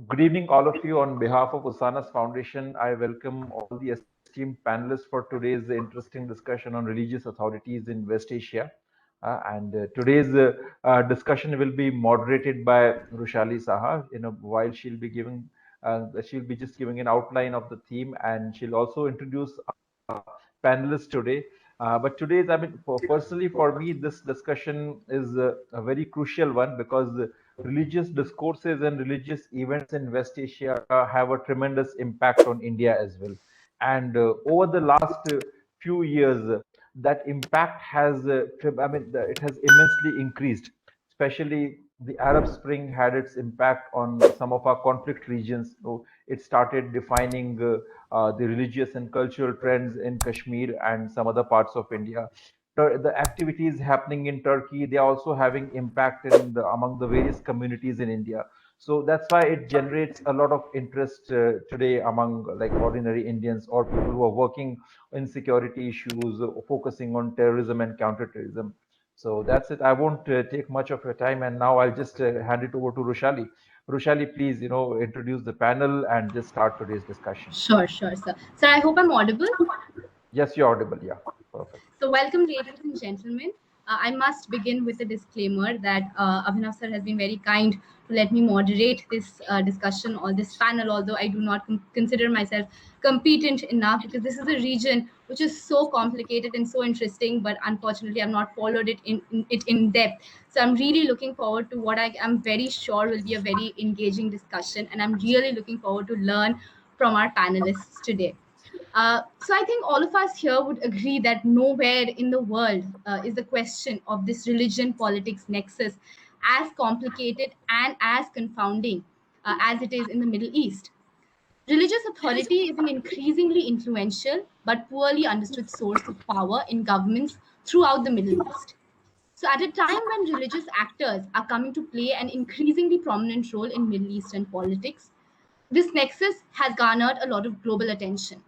Good evening, all of you. On behalf of Usanas Foundation, I welcome all the esteemed panelists for today's interesting discussion on religious authorities in West Asia. And today's discussion will be moderated by Rushali Saha. While she'll be just giving an outline of the theme, and she'll also introduce panelists today. But today's, personally for me, this discussion is a very crucial one because religious discourses and religious events in West Asia have a tremendous impact on India as well. And over the last few years, that impact has, it has immensely increased. Especially the Arab Spring had its impact on some of our conflict regions. So it started defining the religious and cultural trends in Kashmir and some other parts of India. The activities happening in Turkey, they are also having impact among the various communities in India. So that's why it generates a lot of interest today among like ordinary Indians or people who are working in security issues, focusing on terrorism and counterterrorism. So that's it. I won't take much of your time, and now I'll just hand it over to Rushali. Rushali, please, introduce the panel and just start today's discussion. Sure, sir. Sir, I hope I'm audible. Yes, you're audible. Yeah, perfect. So, welcome, ladies and gentlemen. I must begin with a disclaimer that Abhinav sir has been very kind to let me moderate this discussion or this panel, although I do not consider myself competent enough because this is a region which is so complicated and so interesting, but unfortunately, I've not followed it in depth. So, I'm really looking forward to what I am very sure will be a very engaging discussion, and I'm really looking forward to learn from our panelists today. So I think all of us here would agree that nowhere in the world is the question of this religion politics nexus as complicated and as confounding as it is in the Middle East. Religious authority is an increasingly influential but poorly understood source of power in governments throughout the Middle East. So, at a time when religious actors are coming to play an increasingly prominent role in Middle Eastern politics, this nexus has garnered a lot of global attention.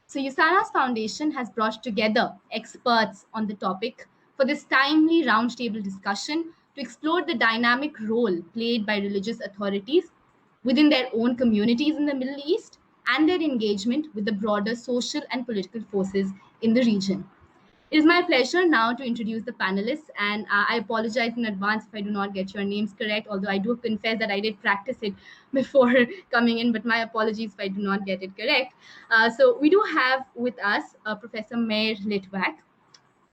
So, USANA's foundation has brought together experts on the topic for this timely roundtable discussion to explore the dynamic role played by religious authorities within their own communities in the Middle East and their engagement with the broader social and political forces in the region. It is my pleasure now to introduce the panelists, and I apologize in advance if I do not get your names correct, although I do confess that I did practice it before coming in, but my apologies if I do not get it correct. So, we do have with us Professor Meir Litvak,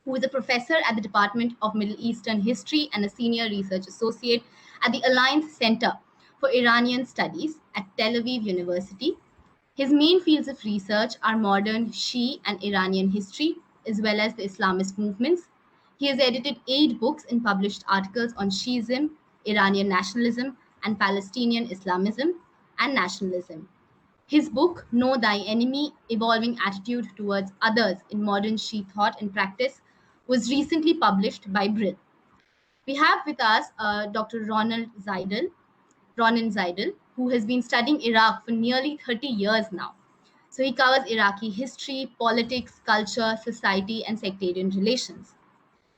who is a professor at the Department of Middle Eastern History and a senior research associate at the Alliance Center for Iranian Studies at Tel Aviv University. His main fields of research are modern Shia and Iranian history, as well as the Islamist movements. He has edited 8 books and published articles on Shiism, Iranian nationalism, and Palestinian Islamism and nationalism. His book, Know Thy Enemy: Evolving Attitude Towards Others in Modern Shia Thought and Practice, was recently published by Brill. We have with us Dr. Ronan Zaidel, who has been studying Iraq for nearly 30 years now. So he covers Iraqi history, politics, culture, society, and sectarian relations.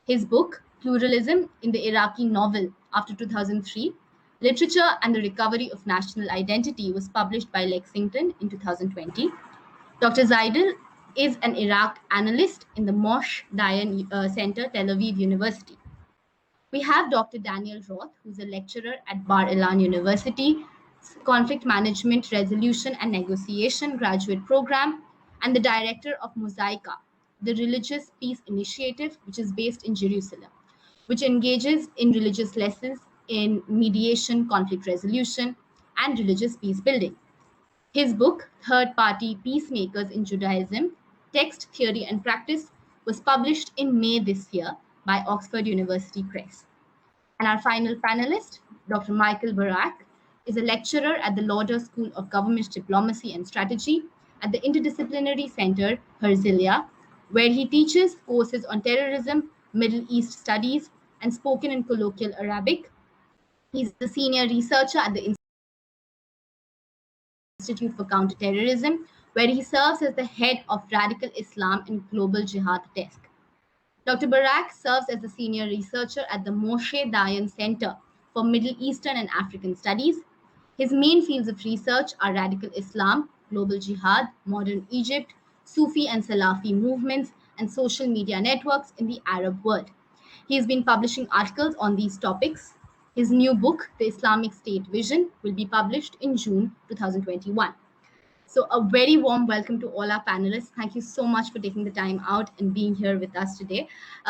His book, Pluralism in the Iraqi Novel after 2003, Literature and the Recovery of National Identity, was published by Lexington in 2020. Dr. Zaidel is an Iraq analyst in the Moshe Dayan Center, Tel Aviv University. We have Dr. Daniel Roth, who's a lecturer at Bar Ilan University, Conflict Management, Resolution and Negotiation graduate program, and the director of Mosaica, the religious peace initiative, which is based in Jerusalem, which engages in religious lessons in mediation, conflict resolution, and religious peace building. His book, Third Party Peacemakers in Judaism: Text, Theory and Practice, was published in May this year by Oxford University Press. And our final panelist, Dr. Michael Barak, is a lecturer at the Lauder School of Government Diplomacy and Strategy at the Interdisciplinary Center, Herzliya, where he teaches courses on terrorism, Middle East studies, and spoken and colloquial Arabic. He's a senior researcher at the Institute for Counterterrorism, where he serves as the head of Radical Islam and Global Jihad Desk. Dr. Barak serves as a senior researcher at the Moshe Dayan Center for Middle Eastern and African Studies. His main fields of research are radical Islam, global jihad, modern Egypt, Sufi and Salafi movements, and social media networks in the Arab world. He has been publishing articles on these topics. His new book, The Islamic State Vision, will be published in June 2021. So, a very warm welcome to all our panelists. Thank you so much for taking the time out and being here with us today.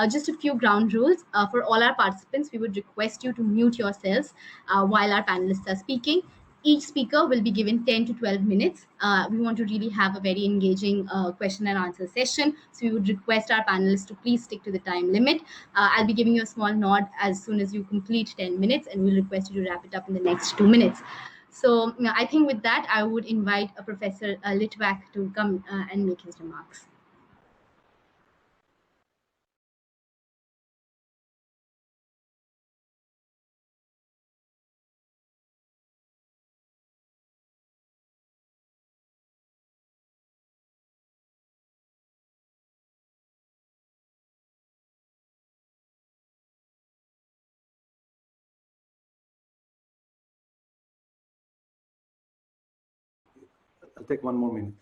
Just a few ground rules. For all our participants, we would request you to mute yourselves while our panelists are speaking. Each speaker will be given 10 to 12 minutes. We want to really have a very engaging question and answer session. So, we would request our panelists to please stick to the time limit. I'll be giving you a small nod as soon as you complete 10 minutes, and we'll request you to wrap it up in the next 2 minutes. So I think with that, I would invite Professor Litvak to come and make his remarks. I'll take 1 more minute.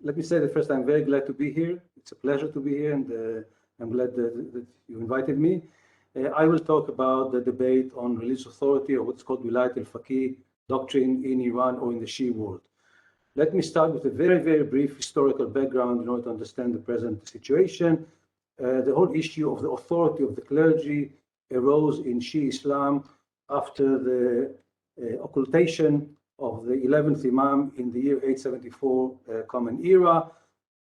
Let me say that first, I'm very glad to be here. It's a pleasure to be here, and I'm glad that you invited me. I will talk about the debate on religious authority, or what's called Wilayat al-Faqih doctrine in Iran or in the Shia world. Let me start with a very, very brief historical background in order to understand the present situation. The whole issue of the authority of the clergy arose in Shia Islam after the occultation of the 11th Imam in the year 874 Common Era,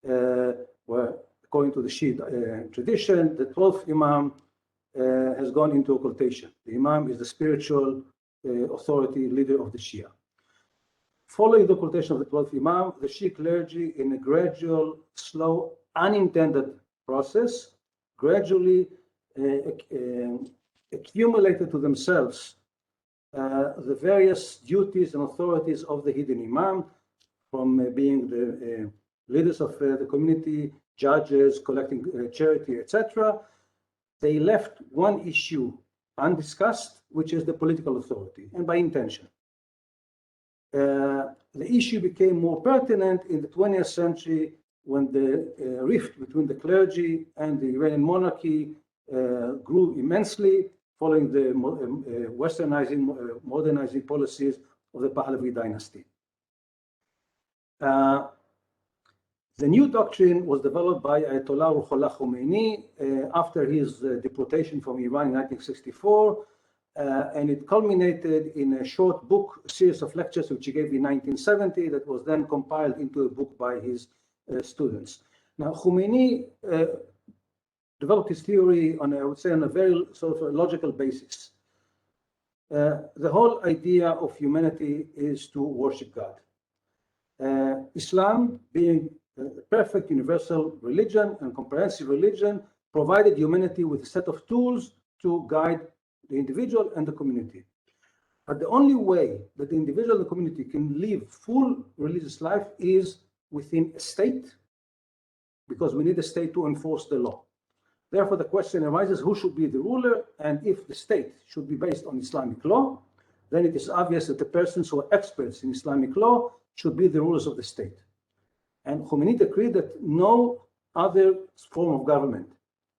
where, according to the Shia tradition, the 12th Imam has gone into occultation. The Imam is the spiritual authority leader of the Shia. Following the occultation of the 12th Imam, the Shia clergy, in a gradual, slow, unintended process, gradually accumulated to themselves the various duties and authorities of the hidden Imam, from being the leaders of the community, judges, collecting charity, etc. They left one issue undiscussed, which is the political authority, and by intention. The issue became more pertinent in the 20th century when the rift between the clergy and the Iranian monarchy grew immensely, following the westernizing, modernizing policies of the Pahlavi dynasty. The new doctrine was developed by Ayatollah Ruhollah Khomeini after his deportation from Iran in 1964, and it culminated in a short book, a series of lectures which he gave in 1970, that was then compiled into a book by his students. Now, Khomeini developed his theory on, I would say, on a very sort of a logical basis. The whole idea of humanity is to worship God. Islam, being a perfect universal religion and comprehensive religion, provided humanity with a set of tools to guide the individual and the community. But the only way that the individual and the community can live full religious life is within a state, because we need a state to enforce the law. Therefore, the question arises, who should be the ruler? And if the state should be based on Islamic law, then it is obvious that the persons who are experts in Islamic law should be the rulers of the state. And Khomeini agreed that no other form of government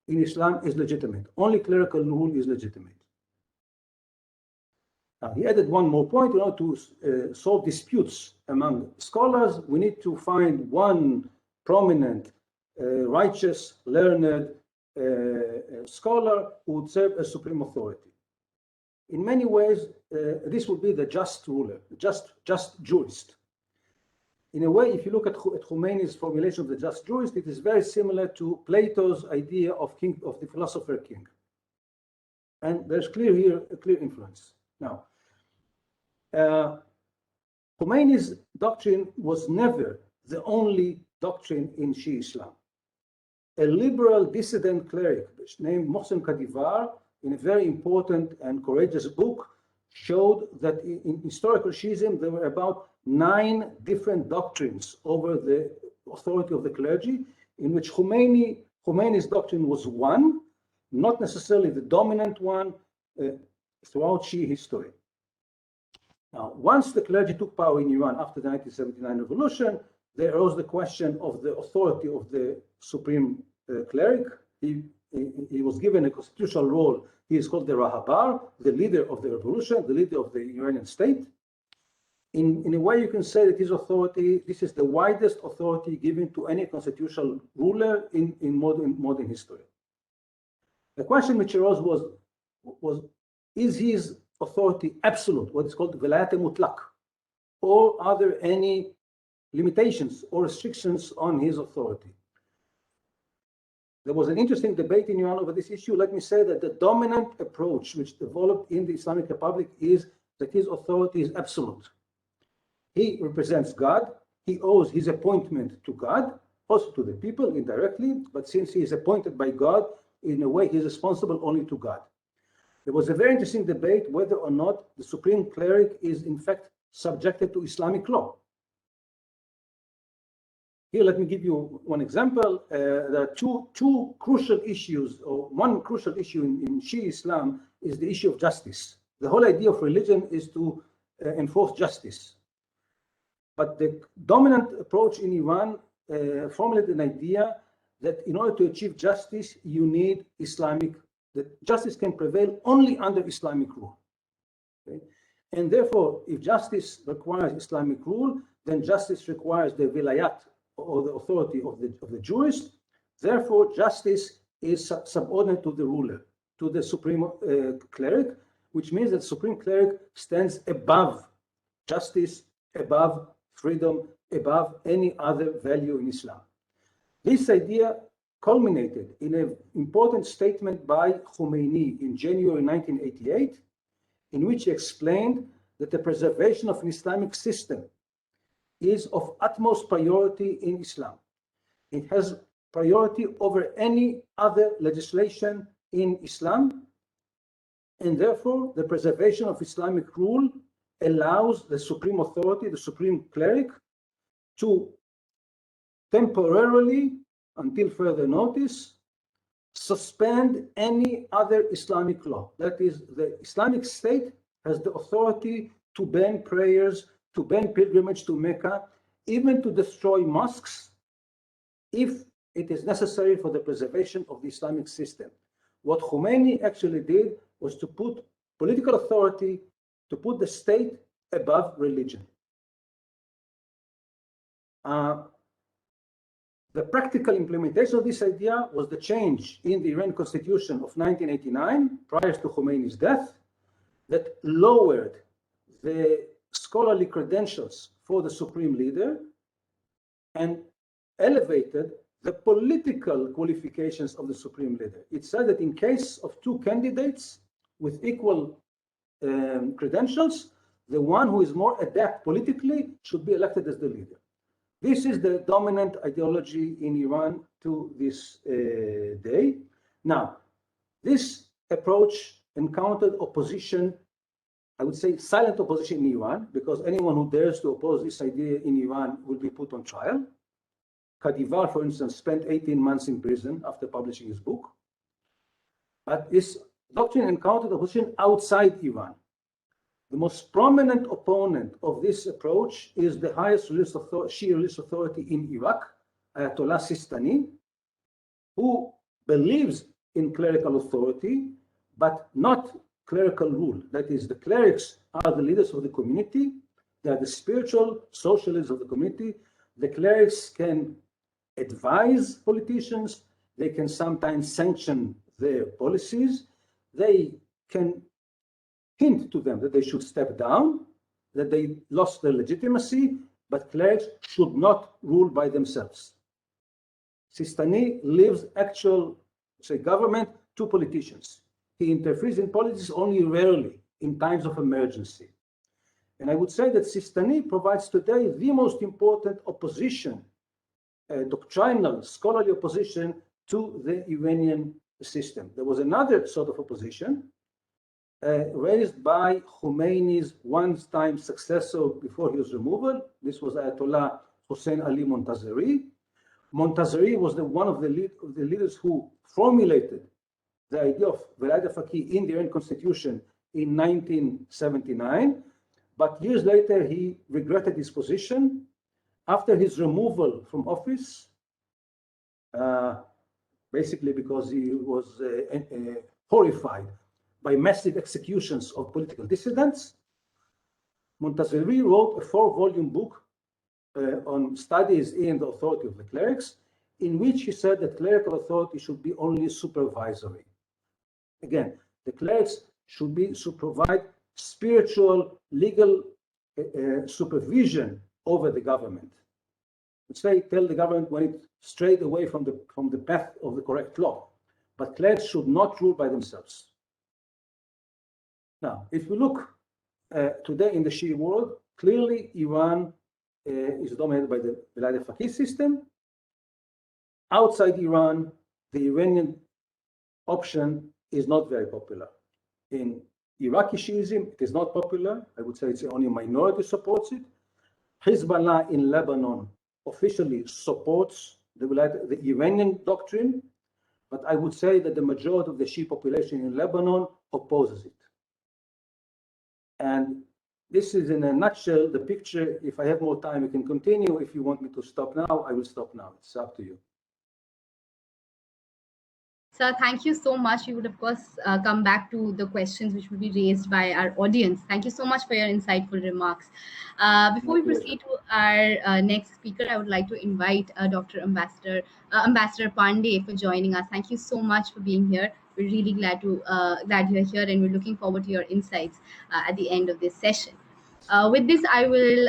in Islam is legitimate. Only clerical rule is legitimate. He added one more point. In order to solve disputes among scholars, we need to find one prominent, righteous, learned scholar who would serve as supreme authority. In many ways, this would be the just ruler, just jurist. In a way, if you look at Khomeini's formulation of the just jurist, it is very similar to Plato's idea of the philosopher king. And there's clear influence. Now, Khomeini's doctrine was never the only doctrine in Shia Islam. A liberal dissident cleric named Mohsen Kadivar, in a very important and courageous book, showed that in historical Shiism there were about 9 different doctrines over the authority of the clergy, in which Khomeini's doctrine was one, not necessarily the dominant one throughout Shia history. Now, once the clergy took power in Iran after the 1979 revolution, there arose the question of the authority of the supreme cleric. He was given a constitutional role. He is called the Rahabar, the leader of the revolution, the leader of the Iranian state. In a way, you can say that his authority, this is the widest authority given to any constitutional ruler in modern history. The question which arose was is his authority absolute, what is called velayat mutlaq, or are there any limitations or restrictions on his authority? There was an interesting debate in Iran over this issue. Let me say that the dominant approach which developed in the Islamic Republic is that his authority is absolute. He represents God. He owes his appointment to God, also to the people indirectly, but since he is appointed by God, in a way, he is responsible only to God. There was a very interesting debate whether or not the supreme cleric is in fact subjected to Islamic law. Here, let me give you one example. There are two crucial issues, or one crucial issue in Shia Islam is the issue of justice. The whole idea of religion is to enforce justice. But the dominant approach in Iran formulated an idea that in order to achieve justice, you need that justice can prevail only under Islamic rule. Okay? And therefore, if justice requires Islamic rule, then justice requires the vilayat, or the authority of the jurist. Therefore, justice is subordinate to the ruler, to the supreme cleric, which means that the supreme cleric stands above justice, above freedom, above any other value in Islam. This idea culminated in an important statement by Khomeini in January 1988, in which he explained that the preservation of an Islamic system is of utmost priority in Islam. It has priority over any other legislation in Islam, and therefore the preservation of Islamic rule allows the supreme authority, the supreme cleric, to temporarily, until further notice, suspend any other Islamic law. That is, the Islamic State has the authority to ban prayers, to ban pilgrimage to Mecca, even to destroy mosques, if it is necessary for the preservation of the Islamic system. What Khomeini actually did was to put political authority, to put the state above religion. The practical implementation of this idea was the change in the Iran Constitution of 1989, prior to Khomeini's death, that lowered the scholarly credentials for the supreme leader and elevated the political qualifications of the supreme leader. It said that in case of two candidates with equal credentials, the one who is more adept politically should be elected as the leader. This is the dominant ideology in Iran to this day. Now, this approach encountered opposition, I would say silent opposition in Iran, because anyone who dares to oppose this idea in Iran will be put on trial. Kadivar, for instance, spent 18 months in prison after publishing his book. But this doctrine encountered opposition outside Iran. The most prominent opponent of this approach is the highest Shia religious authority in Iraq, Ayatollah Sistani, who believes in clerical authority, but not clerical rule. That is, the clerics are the leaders of the community. They are the spiritual, social leaders of the community. The clerics can advise politicians. They can sometimes sanction their policies. They can hint to them that they should step down, that they lost their legitimacy, but clerics should not rule by themselves. Sistani leaves actual, say, government to politicians. He interferes in politics only rarely in times of emergency. And I would say that Sistani provides today the most important opposition, doctrinal, scholarly opposition to the Iranian system. There was another sort of opposition raised by Khomeini's one-time successor before his removal. This was Ayatollah Hossein Ali Montazeri. Montazeri was one of the leaders who formulated the idea of Velayat al-Faqih in the Iranian constitution in 1979. But years later, he regretted his position. After his removal from office, basically because he was horrified by massive executions of political dissidents, Montazeri wrote a 4-volume book on studies in the authority of the clerics, in which he said that clerical authority should be only supervisory. Again, the clerics should provide spiritual, legal supervision over the government. Which they tell the government when it strayed away from the path of the correct law. But clerics should not rule by themselves. Now, if we look today in the Shi'i world, clearly Iran is dominated by the Velayat Faqih system. Outside Iran, the Iranian option is not very popular. In Iraqi Shiism, it is not popular. I would say it's only a minority supports it. Hezbollah in Lebanon officially supports the Iranian doctrine, but I would say that the majority of the Shi'i population in Lebanon opposes it. And this is, in a nutshell, the picture. If I have more time, we can continue. If you want me to stop now, I will stop now. It's up to you. Sir, thank you so much. We would, of course, come back to the questions which will be raised by our audience. Thank you so much for your insightful remarks. Before we proceed to our next speaker, I would like to invite Dr. Ambassador Pandey for joining us. Thank you so much for being here. We're really glad you're here, and we're looking forward to your insights at the end of this session. With this, I will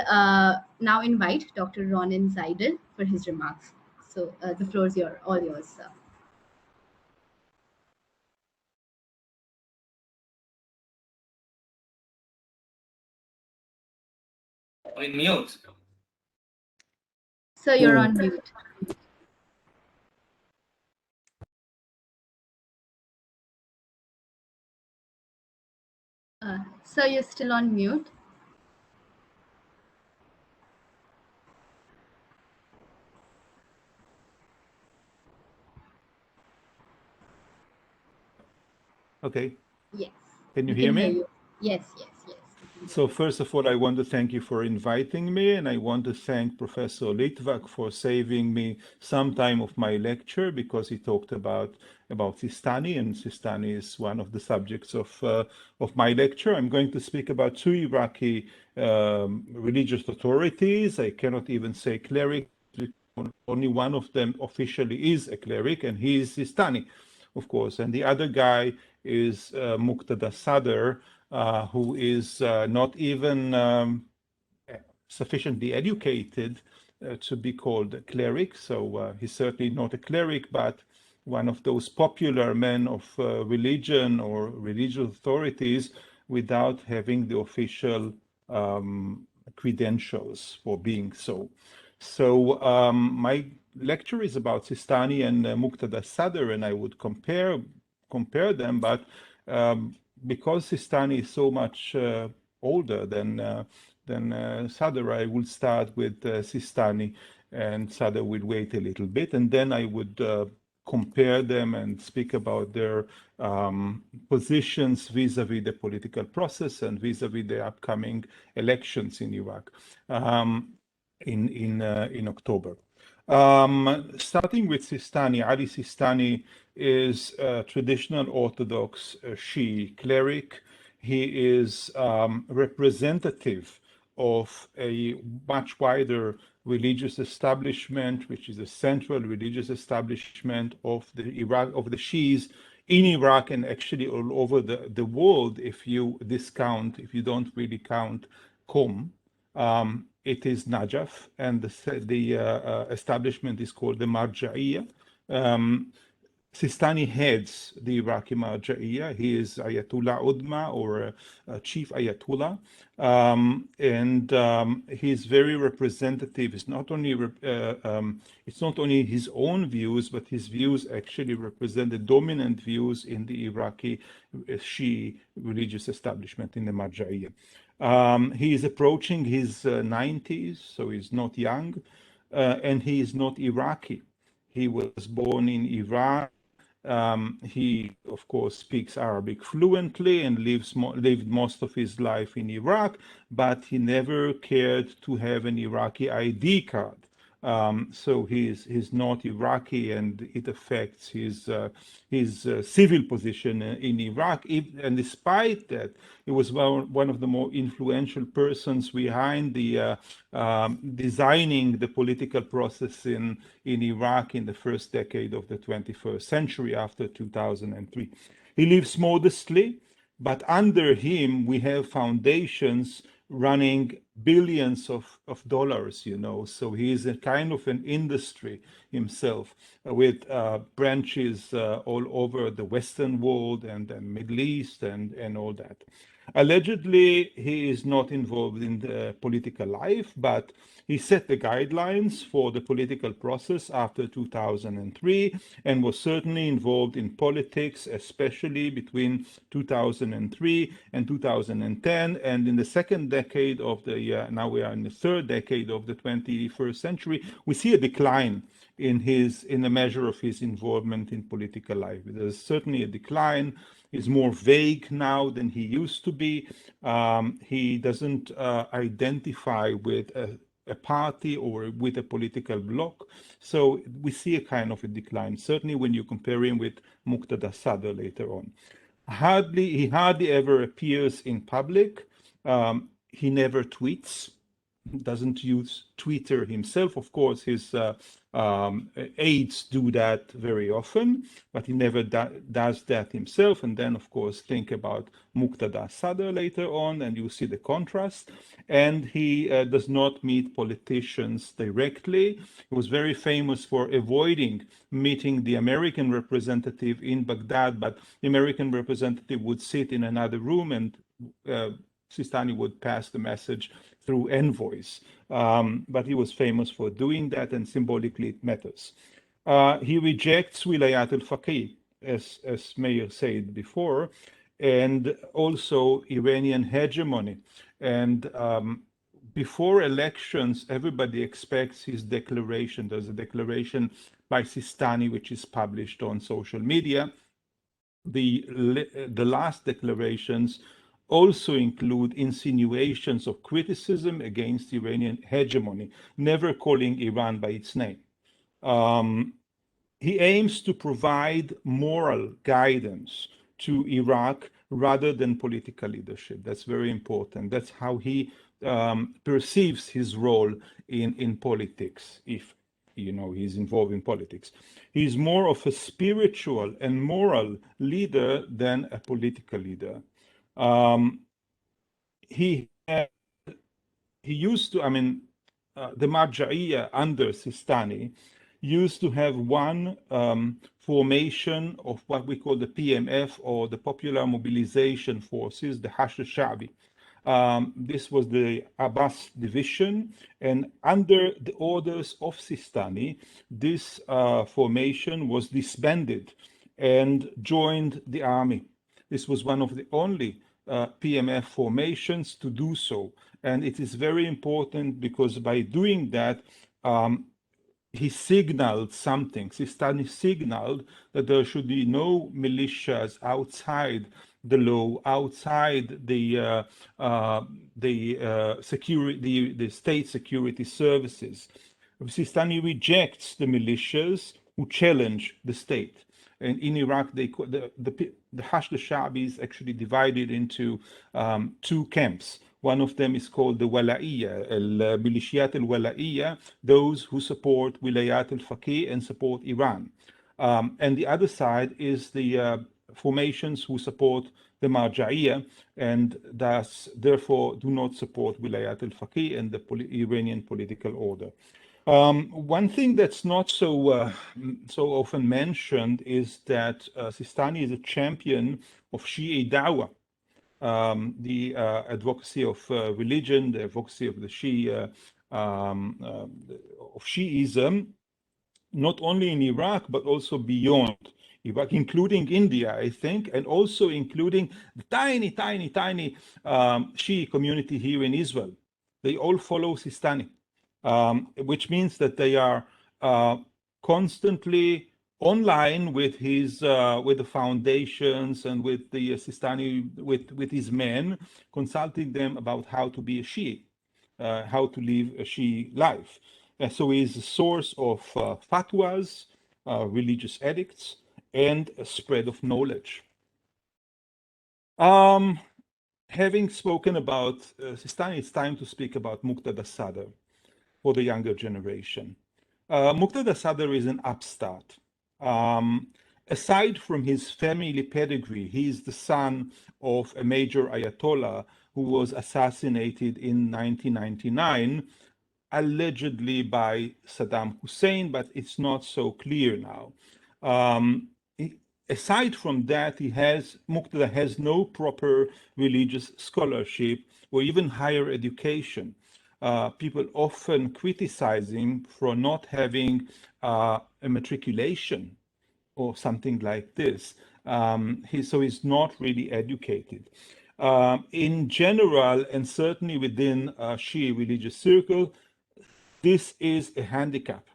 now invite Dr. Ronen Zeidel for his remarks. So the floor is all yours, sir. In mute. Sir, you're on mute. Sir, you're still on mute. Okay. Yes. Can you hear me? You. Yes, yes, yes. So first of all, I want to thank you for inviting me, and I want to thank Professor Litvak for saving me some time of my lecture, because he talked about Sistani, and Sistani is one of the subjects of my lecture. I'm going to speak about 2 Iraqi religious authorities. I cannot even say cleric. Only one of them officially is a cleric, and he is Sistani, of course. And the other guy is Muqtada Sadr, who is not even sufficiently educated to be called a cleric. So he's certainly not a cleric, but one of those popular men of religion or religious authorities without having the official credentials for being so. So my lecture is about Sistani and Muqtada Sadr, and I would compare them, but because Sistani is so much older than Sadr, I will start with Sistani, and Sadr will wait a little bit, and then I would compare them and speak about their positions vis-a-vis the political process and vis-a-vis the upcoming elections in Iraq in October. Starting with Sistani, Ali Sistani is a traditional Orthodox Shi'i cleric. He is representative of a much wider religious establishment, which is a central religious establishment of the Shi'is in Iraq, and actually all over the world, if you don't really count Qom. It is Najaf, and the establishment is called the Marja'iyya. Sistani heads the Iraqi Marja'iyya. He is Ayatollah Udma, or Chief Ayatollah, and he is very representative. It's not only his own views, but his views actually represent the dominant views in the Iraqi Shi'i religious establishment in the Marja'iyya. He is approaching his 90s, so he's not young, and he is not Iraqi. He was born in Iran, He, of course, speaks Arabic fluently and lived most of his life in Iraq, but he never cared to have an Iraqi ID card. So he's not Iraqi, and it affects his civil position in Iraq. And despite that, he was one of the more influential persons behind the designing the political process in Iraq in the first decade of the 21st century after 2003. He lives modestly, but under him we have foundations running billions of dollars, so he is a kind of an industry himself with branches all over the Western world and the Middle East and all that. Allegedly, he is not involved in the political life, but he set the guidelines for the political process after 2003 and was certainly involved in politics, especially between 2003 and 2010. And in the second decade of the, now we are in the third decade of the 21st century, we see a decline in the measure of his involvement in political life. There's certainly a decline. He's more vague now than he used to be. He doesn't identify with a party or with a political bloc. So we see a kind of a decline, certainly when you compare him with Muqtada Sadr later on. He hardly ever appears in public. He never tweets. Doesn't use Twitter himself. Of course, his aides do that very often, but he never does that himself. And then, of course, think about Muqtada Sadr later on, and you see the contrast. And he does not meet politicians directly. He was very famous for avoiding meeting the American representative in Baghdad, but the American representative would sit in another room and Sistani would pass the message through envoys. But he was famous for doing that, and symbolically it matters. He rejects Wilayat al-Faqih, as Meir said before, and also Iranian hegemony. And before elections, everybody expects his declaration. There's a declaration by Sistani, which is published on social media. The last declarations also include insinuations of criticism against Iranian hegemony, never calling Iran by its name. He aims to provide moral guidance to Iraq rather than political leadership. That's very important. That's how he perceives his role in politics, if he's involved in politics. He's more of a spiritual and moral leader than a political leader. He used to, the Marja'iyya under Sistani used to have one formation of what we call the PMF, or the Popular Mobilization Forces, the Hashr al-Sha'bi. This was the Abbas division, and under the orders of Sistani, this formation was disbanded and joined the army. This was one of the only PMF formations to do so. And it is very important because by doing that, he signaled something. Sistani signaled that there should be no militias outside the law, outside the state security services. Sistani rejects the militias who challenge the state. And in Iraq, the Hashr al-Sha'bi is actually divided into two camps. One of them is called the Wala'iyya, Milishiyat al-Wala'iyya, those who support Wilayat al-Faqih and support Iran. And the other side is the formations who support the Marja'iyya and therefore do not support Wilayat al-Faqih and the Iranian political order. One thing that's not so often mentioned is that Sistani is a champion of Shi'i Dawah, the advocacy of religion, the advocacy of the of Shi'ism, not only in Iraq but also beyond Iraq, including India, I think, and also including the tiny Shi'i community here in Israel. They all follow Sistani. Which means that they are constantly online with his with the foundations and with the Sistani, with his men, consulting them about how to be a Shi'i, how to live a Shi'i life. So he's a source of fatwas, religious edicts, and a spread of knowledge. Having spoken about Sistani, it's time to speak about Muqtada Sadr for the younger generation. Muqtada Sadr is an upstart. Aside from his family pedigree, he is the son of a major Ayatollah who was assassinated in 1999, allegedly by Saddam Hussein, but it's not so clear now. Aside from that, Muqtada has no proper religious scholarship or even higher education. People often criticize him for not having a matriculation or something like this. So he's not really educated. In general, and certainly within a Shi'i religious circle, this is a handicap.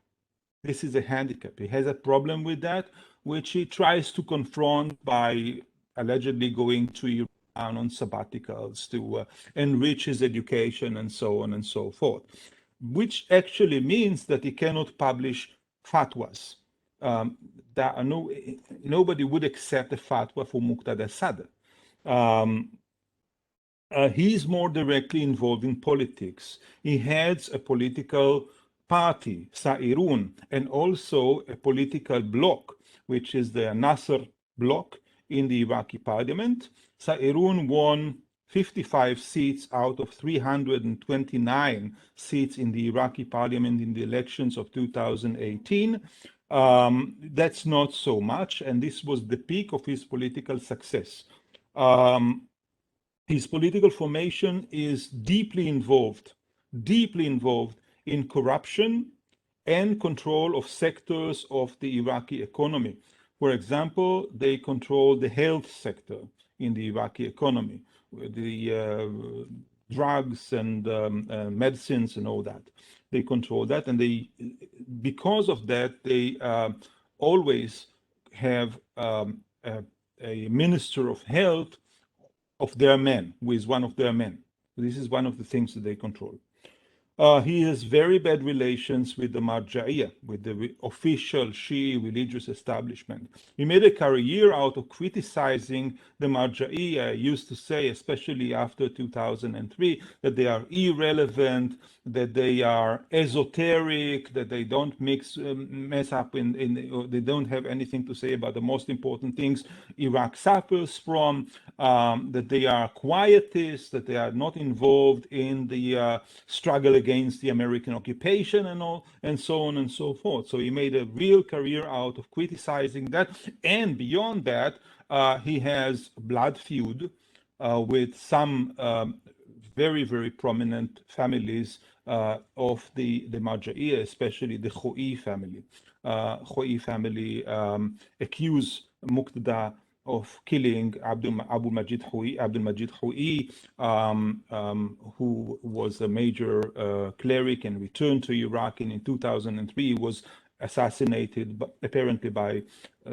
This is a handicap. He has a problem with that, which he tries to confront by allegedly going to Iran on sabbaticals to enrich his education and so on and so forth, which actually means that he cannot publish fatwas. Nobody would accept a fatwa for Muqtada Sadr. He is more directly involved in politics. He heads a political party, Sa'irun, and also a political bloc, which is the Nasser bloc in the Iraqi parliament. Sa'irun won 55 seats out of 329 seats in the Iraqi parliament in the elections of 2018. That's not so much, and this was the peak of his political success. His political formation is deeply involved in corruption and control of sectors of the Iraqi economy. For example, they control the health sector in the Iraqi economy, the drugs and medicines and all that. They control that, and because of that, they always have a minister of health of their men, who is one of their men. This is one of the things that they control. He has very bad relations with the Marja'iyah, with the official Shi'i religious establishment. He made a career out of criticizing the Marja'iyah. I used to say, especially after 2003, that they are irrelevant, that they are esoteric, that they don't mess up they don't have anything to say about the most important things Iraq suffers from, that they are quietists, that they are not involved in the struggle against the American occupation and all, and so on and so forth. So he made a real career out of criticizing that. And beyond that, he has blood feud with some very, very prominent families of the Marja'iyah, especially the Khoi family. Khoi family accuse Muqtada of killing Abdul Majid Khoi, who was a major cleric and returned to Iraq, and in 2003 was assassinated, apparently by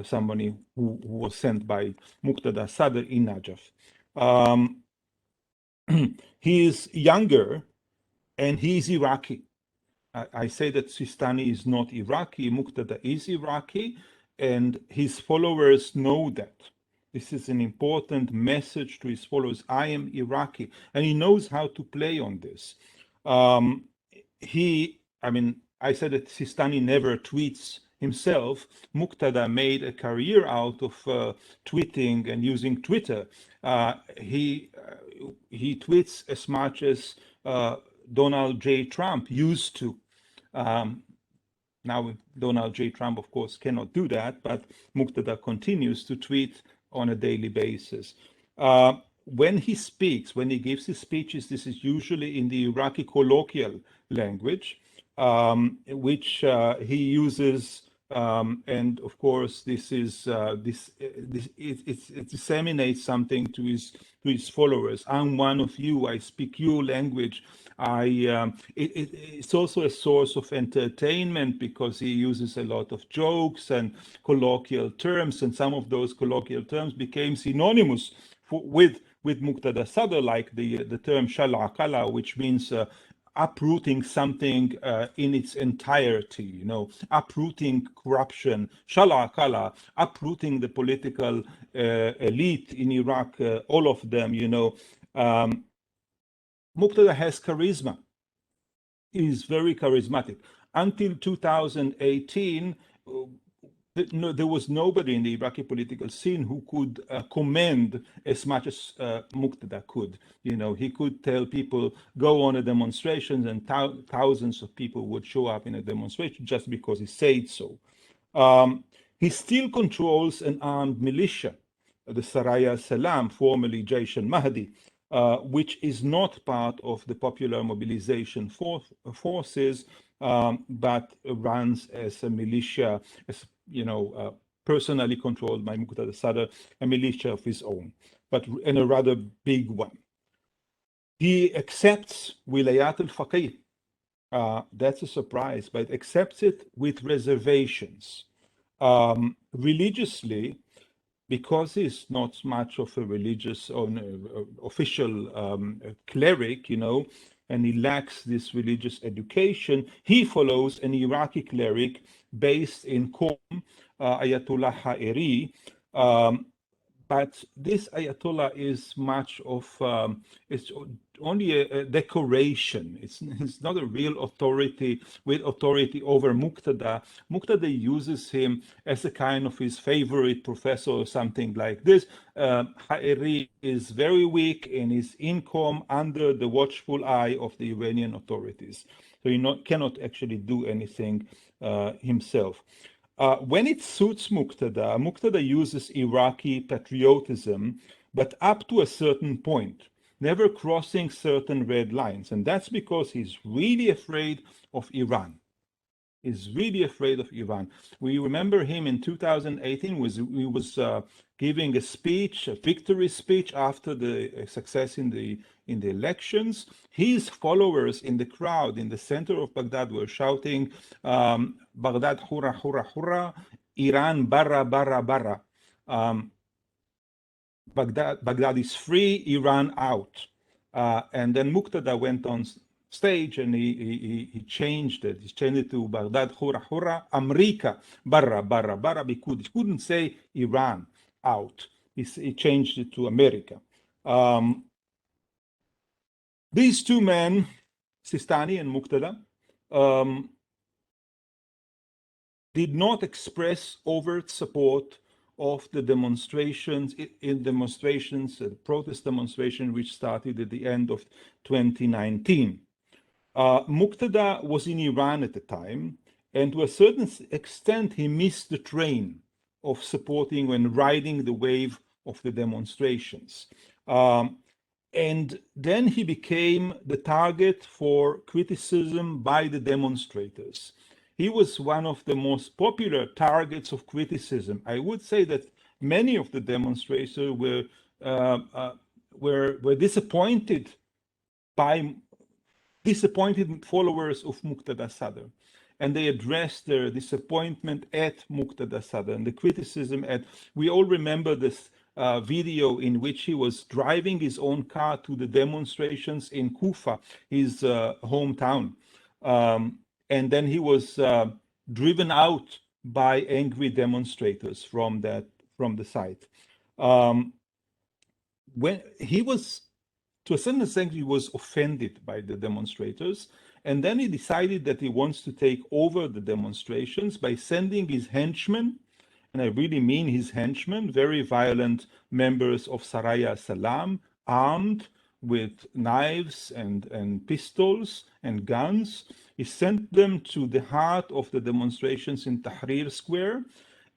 somebody who was sent by Muqtada Sadr in Najaf. He is younger, and he is Iraqi. I say that Sistani is not Iraqi, Muqtada is Iraqi, and his followers know that. This is an important message to his followers. I am Iraqi, and he knows how to play on this. I said that Sistani never tweets himself. Muqtada made a career out of tweeting and using Twitter. He tweets as much as Donald J. Trump used to. Now, Donald J. Trump, of course, cannot do that, but Muqtada continues to tweet on a daily basis. When he speaks, when he gives his speeches, this is usually in the Iraqi colloquial language, which he uses And of course, this it disseminates something to his followers. I'm one of you. I speak your language. It's also a source of entertainment because he uses a lot of jokes and colloquial terms, and some of those colloquial terms became synonymous with Muqtada Sadr, like the term Shal'aqala, which means uprooting something in its entirety, uprooting corruption, Shal'aqala, uprooting the political elite in Iraq, all of them, Muqtada has charisma. He is very charismatic. Until 2018, there was nobody in the Iraqi political scene who could commend as much as Muqtada could. He could tell people, go on a demonstration, and thousands of people would show up in a demonstration just because he said so. He still controls an armed militia, the Saraya Salam, formerly Jaish al-Mahdi, which is not part of the popular mobilization forces, but runs as a militia, as personally controlled by Muqtada Sadr, a militia of his own, and a rather big one. He accepts Wilayat al-Faqih. That's a surprise, but accepts it with reservations. Religiously, because he's not much of a religious or official cleric, and he lacks this religious education, he follows an Iraqi cleric based in Qom, Ayatollah Ha'iri. But this Ayatollah is much of, it's only a decoration. It's not a real authority with authority over Muqtada. Muqtada uses him as a kind of his favorite professor or something like this. Ha'iri is very weak and is in Qom under the watchful eye of the Iranian authorities. So he cannot actually do anything himself. When it suits Muqtada uses Iraqi patriotism, but up to a certain point, never crossing certain red lines. And that's because he's really afraid of Iran. He's really afraid of Iran. We remember him in 2018, he was giving a speech, a victory speech after the success in the elections. His followers in the crowd in the center of Baghdad were shouting, Baghdad hurra, hurra, hurra, Iran barra, barra, barra. Baghdad is free, Iran out. And then Muqtada went on stage and he changed it. He changed it to Baghdad hurra, hurra, America barra, barra, barra. He couldn't say Iran out. He changed it to America. These two men, Sistani and Muqtada, did not express overt support of the demonstrations, protest demonstration, which started at the end of 2019. Muqtada was in Iran at the time, and to a certain extent, he missed the train of supporting and riding the wave of the demonstrations. And then he became the target for criticism by the demonstrators. He was one of the most popular targets of criticism. I would say that many of the demonstrators were disappointed followers of Muqtada Sadr, and they addressed their disappointment at Muqtada Sadr and the criticism at. We all remember this video in which he was driving his own car to the demonstrations in Kufa, his hometown. And then he was driven out by angry demonstrators from the site. When he was, to a certain extent, he was offended by the demonstrators, and then he decided that he wants to take over the demonstrations by sending his henchmen, and I really mean his henchmen, very violent members of Saraya Salam, armed with knives and pistols and guns. He sent them to the heart of the demonstrations in Tahrir Square,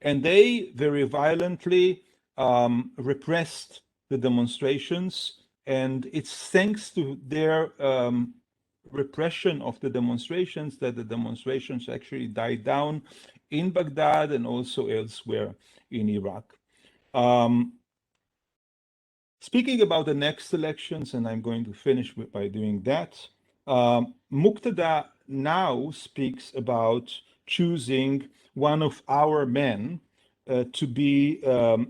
and they very violently repressed the demonstrations. And it's thanks to their repression of the demonstrations, that the demonstrations actually died down in Baghdad and also elsewhere in Iraq. Speaking about the next elections, and I'm going to finish by doing that, Muqtada now speaks about choosing one of our men to be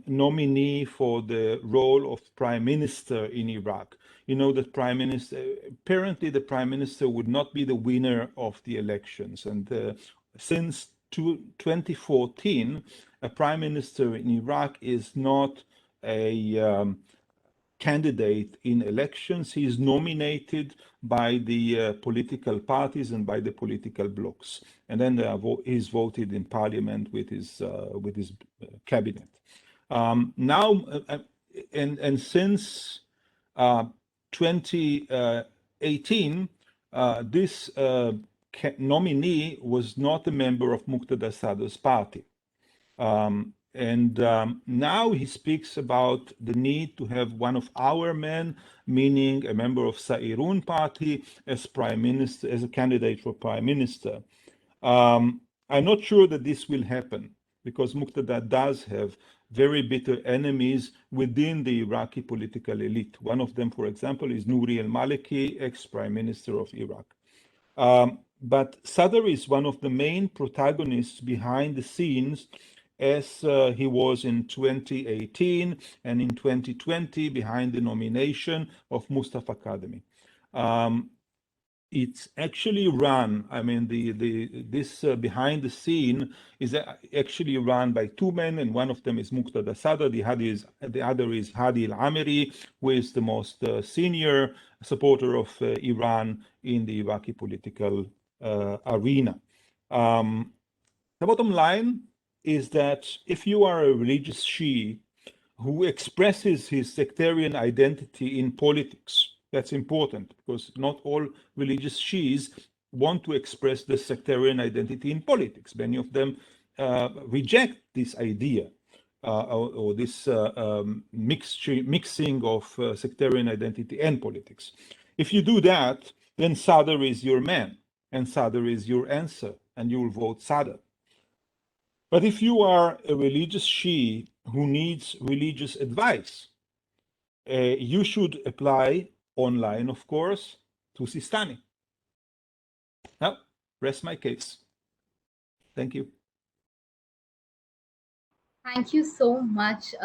nominee for the role of prime minister in Iraq. You know that apparently the prime minister would not be the winner of the elections. And since 2014, a prime minister in Iraq is not a candidate in elections. He is nominated by the political parties and by the political blocs, and then he's voted in parliament with his cabinet. Now, and since 2018, this nominee was not a member of Muqtada Sadr's party. Now he speaks about the need to have one of our men, meaning a member of Sairun party, as prime minister, as a candidate for prime minister. I'm not sure that this will happen, because Muqtada does have very bitter enemies within the Iraqi political elite. One of them, for example, is Nouri al-Maliki, ex-prime minister of Iraq. But Sadr is one of the main protagonists behind the scenes, as he was in 2018 and in 2020 behind the nomination of Mustafa Kadhimi. It's actually run, I mean, this behind the scene is actually run by two men, and one of them is Muqtada Sadr, the other is Hadi al-Amiri, who is the most senior supporter of Iran in the Iraqi political arena. The bottom line is that if you are a religious Shia who expresses his sectarian identity in politics, that's important, because not all religious Shias want to express the sectarian identity in politics. Many of them reject this idea or this mixing of sectarian identity and politics. If you do that, then Sadr is your man, and Sadr is your answer, and you will vote Sadr. But if you are a religious Shia who needs religious advice, you should apply online, of course, to Sistani. Now, rest my case. Thank you. Thank you so much,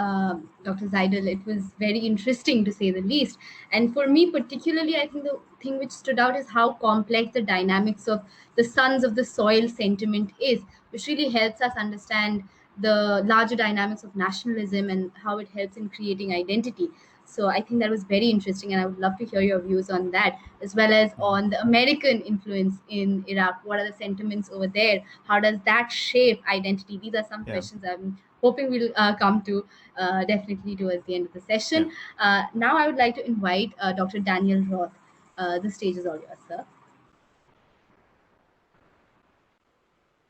Dr. Zaidel. It was very interesting, to say the least. And for me particularly, I think the thing which stood out is how complex the dynamics of the sons of the soil sentiment is, which really helps us understand the larger dynamics of nationalism and how it helps in creating identity. So I think that was very interesting, and I would love to hear your views on that, as well as on the American influence in Iraq. What are the sentiments over there? How does that shape identity? These are some questions I'm hoping we'll come to definitely towards the end of the session. Now I would like to invite Dr. Daniel Roth. The stage is all yours, sir.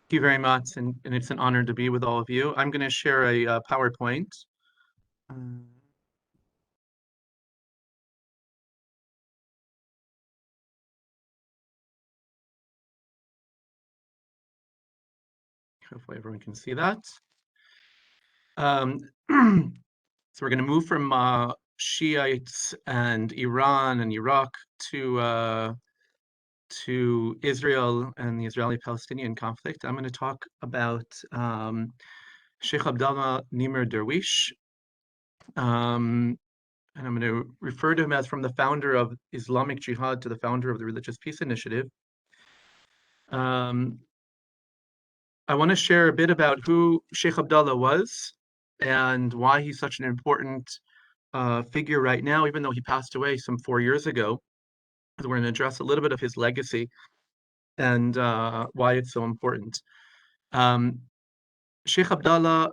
Thank you very much, and it's an honor to be with all of you. I'm going to share a PowerPoint. Hopefully everyone can see that. So we're going to move from Shiites and Iran and Iraq to Israel and the Israeli-Palestinian conflict. I'm going to talk about Sheikh Abdallah Nimr Darwish, and I'm going to refer to him as from the founder of Islamic Jihad to the founder of the Religious Peace Initiative. I want to share a bit about who Sheikh Abdallah was and why he's such an important figure right now, even though he passed away some 4 years ago. We're going to address a little bit of his legacy and why it's so important. Sheikh Abdallah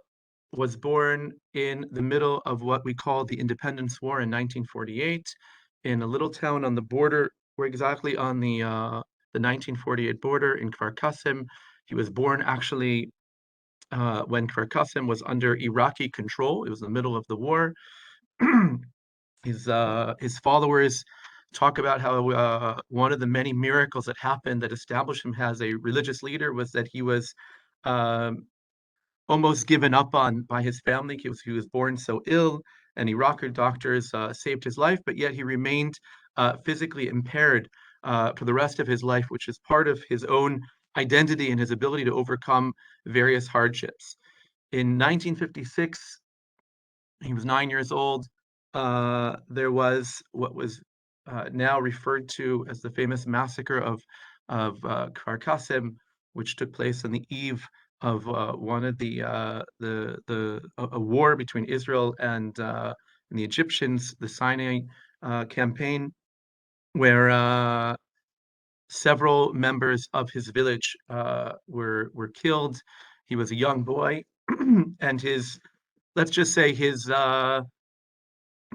was born in the middle of what we call the Independence War in 1948 in a little town on the border. We're exactly on the 1948 border in Kfar Qasim. He was born actually when Kfar Qasim was under Iraqi control. It was the middle of the war. His followers talk about how one of the many miracles that happened that established him as a religious leader was that he was almost given up on by his family. He was born so ill, and Iraqi doctors saved his life, but yet he remained physically impaired for the rest of his life, which is part of his own identity and his ability to overcome various hardships. In 1956, he was 9 years old. There was what was now referred to as the famous massacre of Kfar Qasim, which took place on the eve of one of a war between Israel and the Egyptians, the Sinai campaign, where several members of his village were killed. He was a young boy, and let's just say his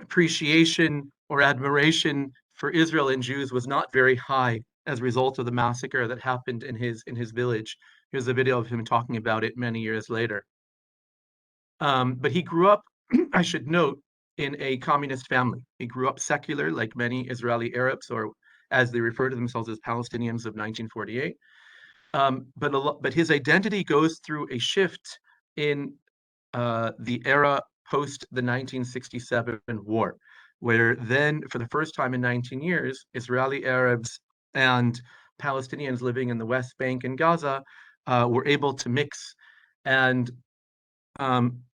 appreciation or admiration for Israel and Jews was not very high as a result of the massacre that happened in his village. Here's a video of him talking about it many years later. But he grew up, I should note, in a communist family. He grew up secular, like many Israeli Arabs, or as they refer to themselves as Palestinians of 1948. But his identity goes through a shift in the era post the 1967 war, where then, for the first time in 19 years, Israeli Arabs and Palestinians living in the West Bank and Gaza were able to mix. And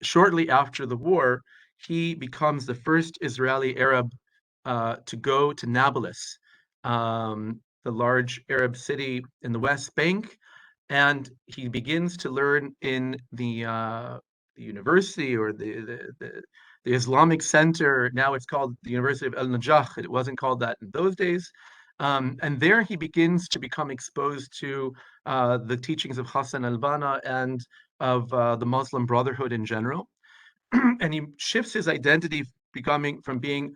shortly after the war, he becomes the first Israeli Arab to go to Nablus, the large Arab city in the West Bank, and he begins to learn in the university or the Islamic Center. Now it's called the University of Al-Najah. It wasn't called that in those days. And there he begins to become exposed to the teachings of Hassan al-Banna and of the Muslim Brotherhood in general. And he shifts his identity from being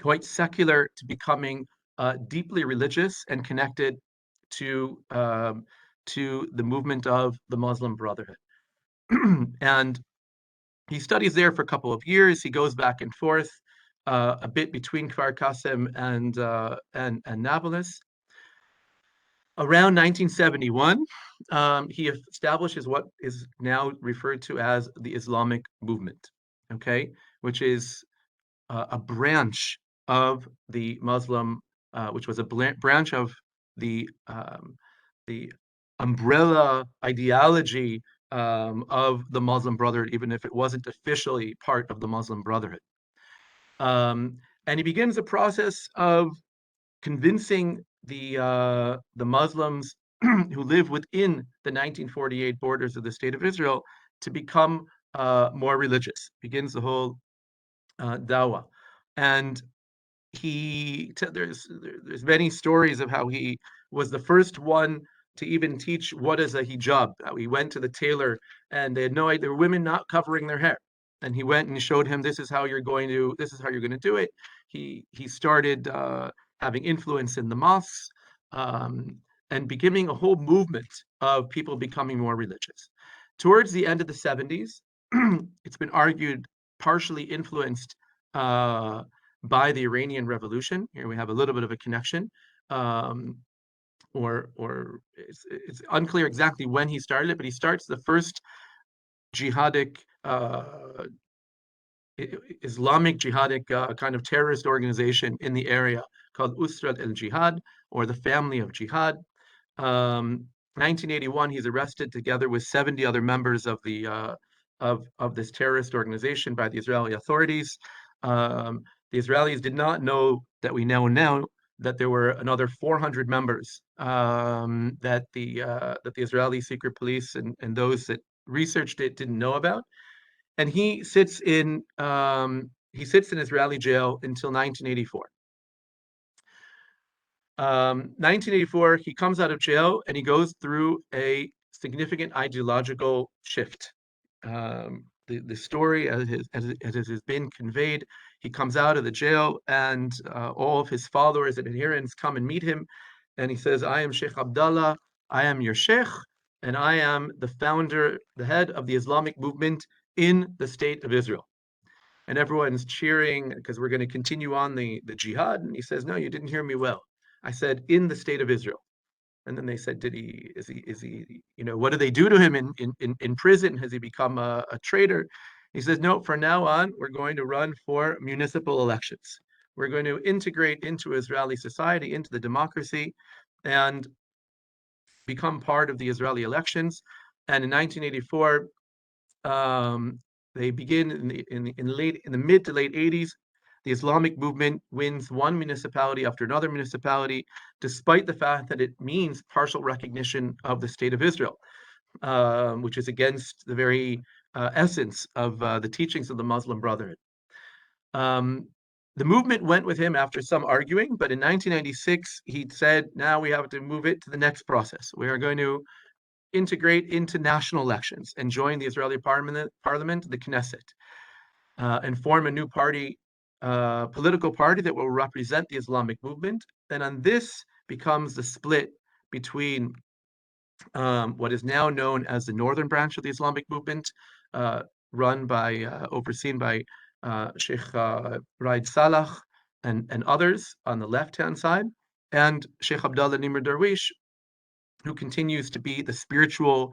quite secular to becoming deeply religious and connected to the movement of the Muslim Brotherhood. And he studies there for a couple of years. He goes back and forth a bit between Kfar Qasim and Nablus. Around 1971, he establishes what is now referred to as the Islamic movement, okay, which is a branch of the Muslim, which was a branch of the umbrella ideology of the Muslim Brotherhood, even if it wasn't officially part of the Muslim Brotherhood. And he begins a process of convincing the Muslims who live within the 1948 borders of the State of Israel to become more religious. Begins the whole dawah, and there's many stories of how he was the first one to even teach what is a hijab. He went to the tailor and they had no idea. There were women not covering their hair, and he went and showed him this is how you're going to do it. He started having influence in the mosques and beginning a whole movement of people becoming more religious. Towards the end of the 70s, it's been argued partially influenced by the Iranian Revolution. Here we have a little bit of a connection, or it's unclear exactly when he started it, but he starts the first jihadic, Islamic jihadic kind of terrorist organization in the area called Usrat al-Jihad, or the Family of Jihad. 1981, he's arrested together with 70 other members of the of this terrorist organization by the Israeli authorities. The Israelis did not know that we now know that there were another 400 members that the Israeli secret police and those that researched it didn't know about. And he sits in Israeli jail until 1984. 1984, he comes out of jail and he goes through a significant ideological shift. The story as it has been conveyed, he comes out of the jail and all of his followers and adherents come and meet him, and he says, I am Sheikh Abdallah, I am your Sheikh, and I am the founder, the head of the Islamic movement in the State of Israel. and everyone's cheering because we're going to continue on the jihad. And he says, no, you didn't hear me well. I said, in the state of Israel. And then they said, is he, what do they do to him in prison? Has he become a traitor? He says, no, from now on, we're going to run for municipal elections. We're going to integrate into Israeli society, into the democracy, and become part of the Israeli elections. And in 1984, they begin in the mid to late 80s. The Islamic movement wins one municipality after another municipality, despite the fact that it means partial recognition of the state of Israel, which is against the very essence of the teachings of the Muslim Brotherhood. The movement went with him after some arguing, but in 1996, he said, now we have to move it to the next process. We are going to integrate into national elections and join the Israeli parliament, the Knesset, and form a new party, political party that will represent the Islamic movement. And on this becomes the split between what is now known as the northern branch of the Islamic movement, overseen by Sheikh Raed Salah and others on the left-hand side, and Sheikh Abdullah Nimr Darwish, who continues to be the spiritual,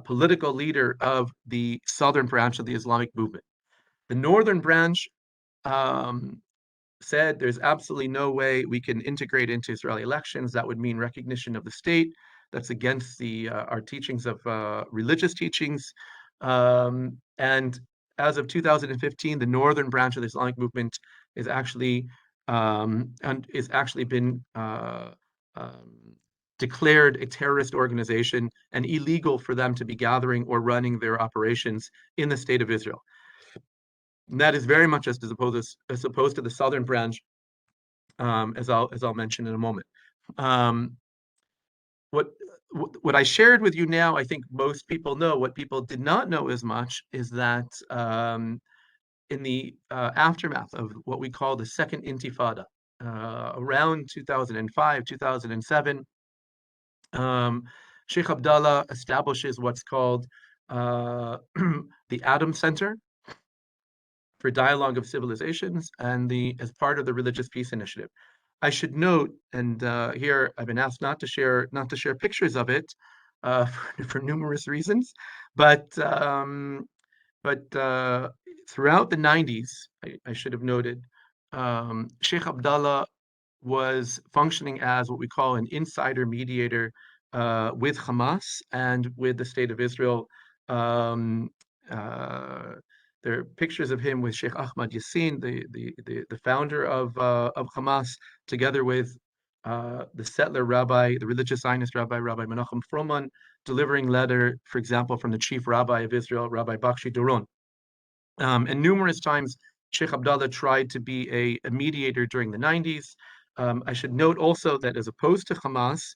political leader of the southern branch of the Islamic movement. The northern branch said there's absolutely no way we can integrate into Israeli elections. That would mean recognition of the state. That's against our teachings of religious teachings. And as of 2015, the northern branch of the Islamic movement is actually been declared a terrorist organization and illegal for them to be gathering or running their operations in the state of Israel. And that is very much as opposed to the southern branch, as I'll mention in a moment. What I shared with you now, I think most people know. What people did not know as much is that in the aftermath of what we call the Second Intifada, around 2005, 2007, Sheikh Abdullah establishes what's called the Adam Center for Dialogue of Civilizations, and as part of the Religious Peace Initiative. I should note, and here I've been asked not to share pictures of it for numerous reasons, but throughout the 90s, I should have noted, Sheikh Abdullah was functioning as what we call an insider mediator with Hamas and with the State of Israel. There are pictures of him with Sheikh Ahmad Yassin, the founder of Hamas, together with the settler rabbi, the religious Zionist rabbi, Rabbi Menachem Froman, delivering letter, for example, from the chief rabbi of Israel, Rabbi Bakshi Doron. And numerous times, Sheikh Abdullah tried to be a mediator during the 90s. I should note also that as opposed to Hamas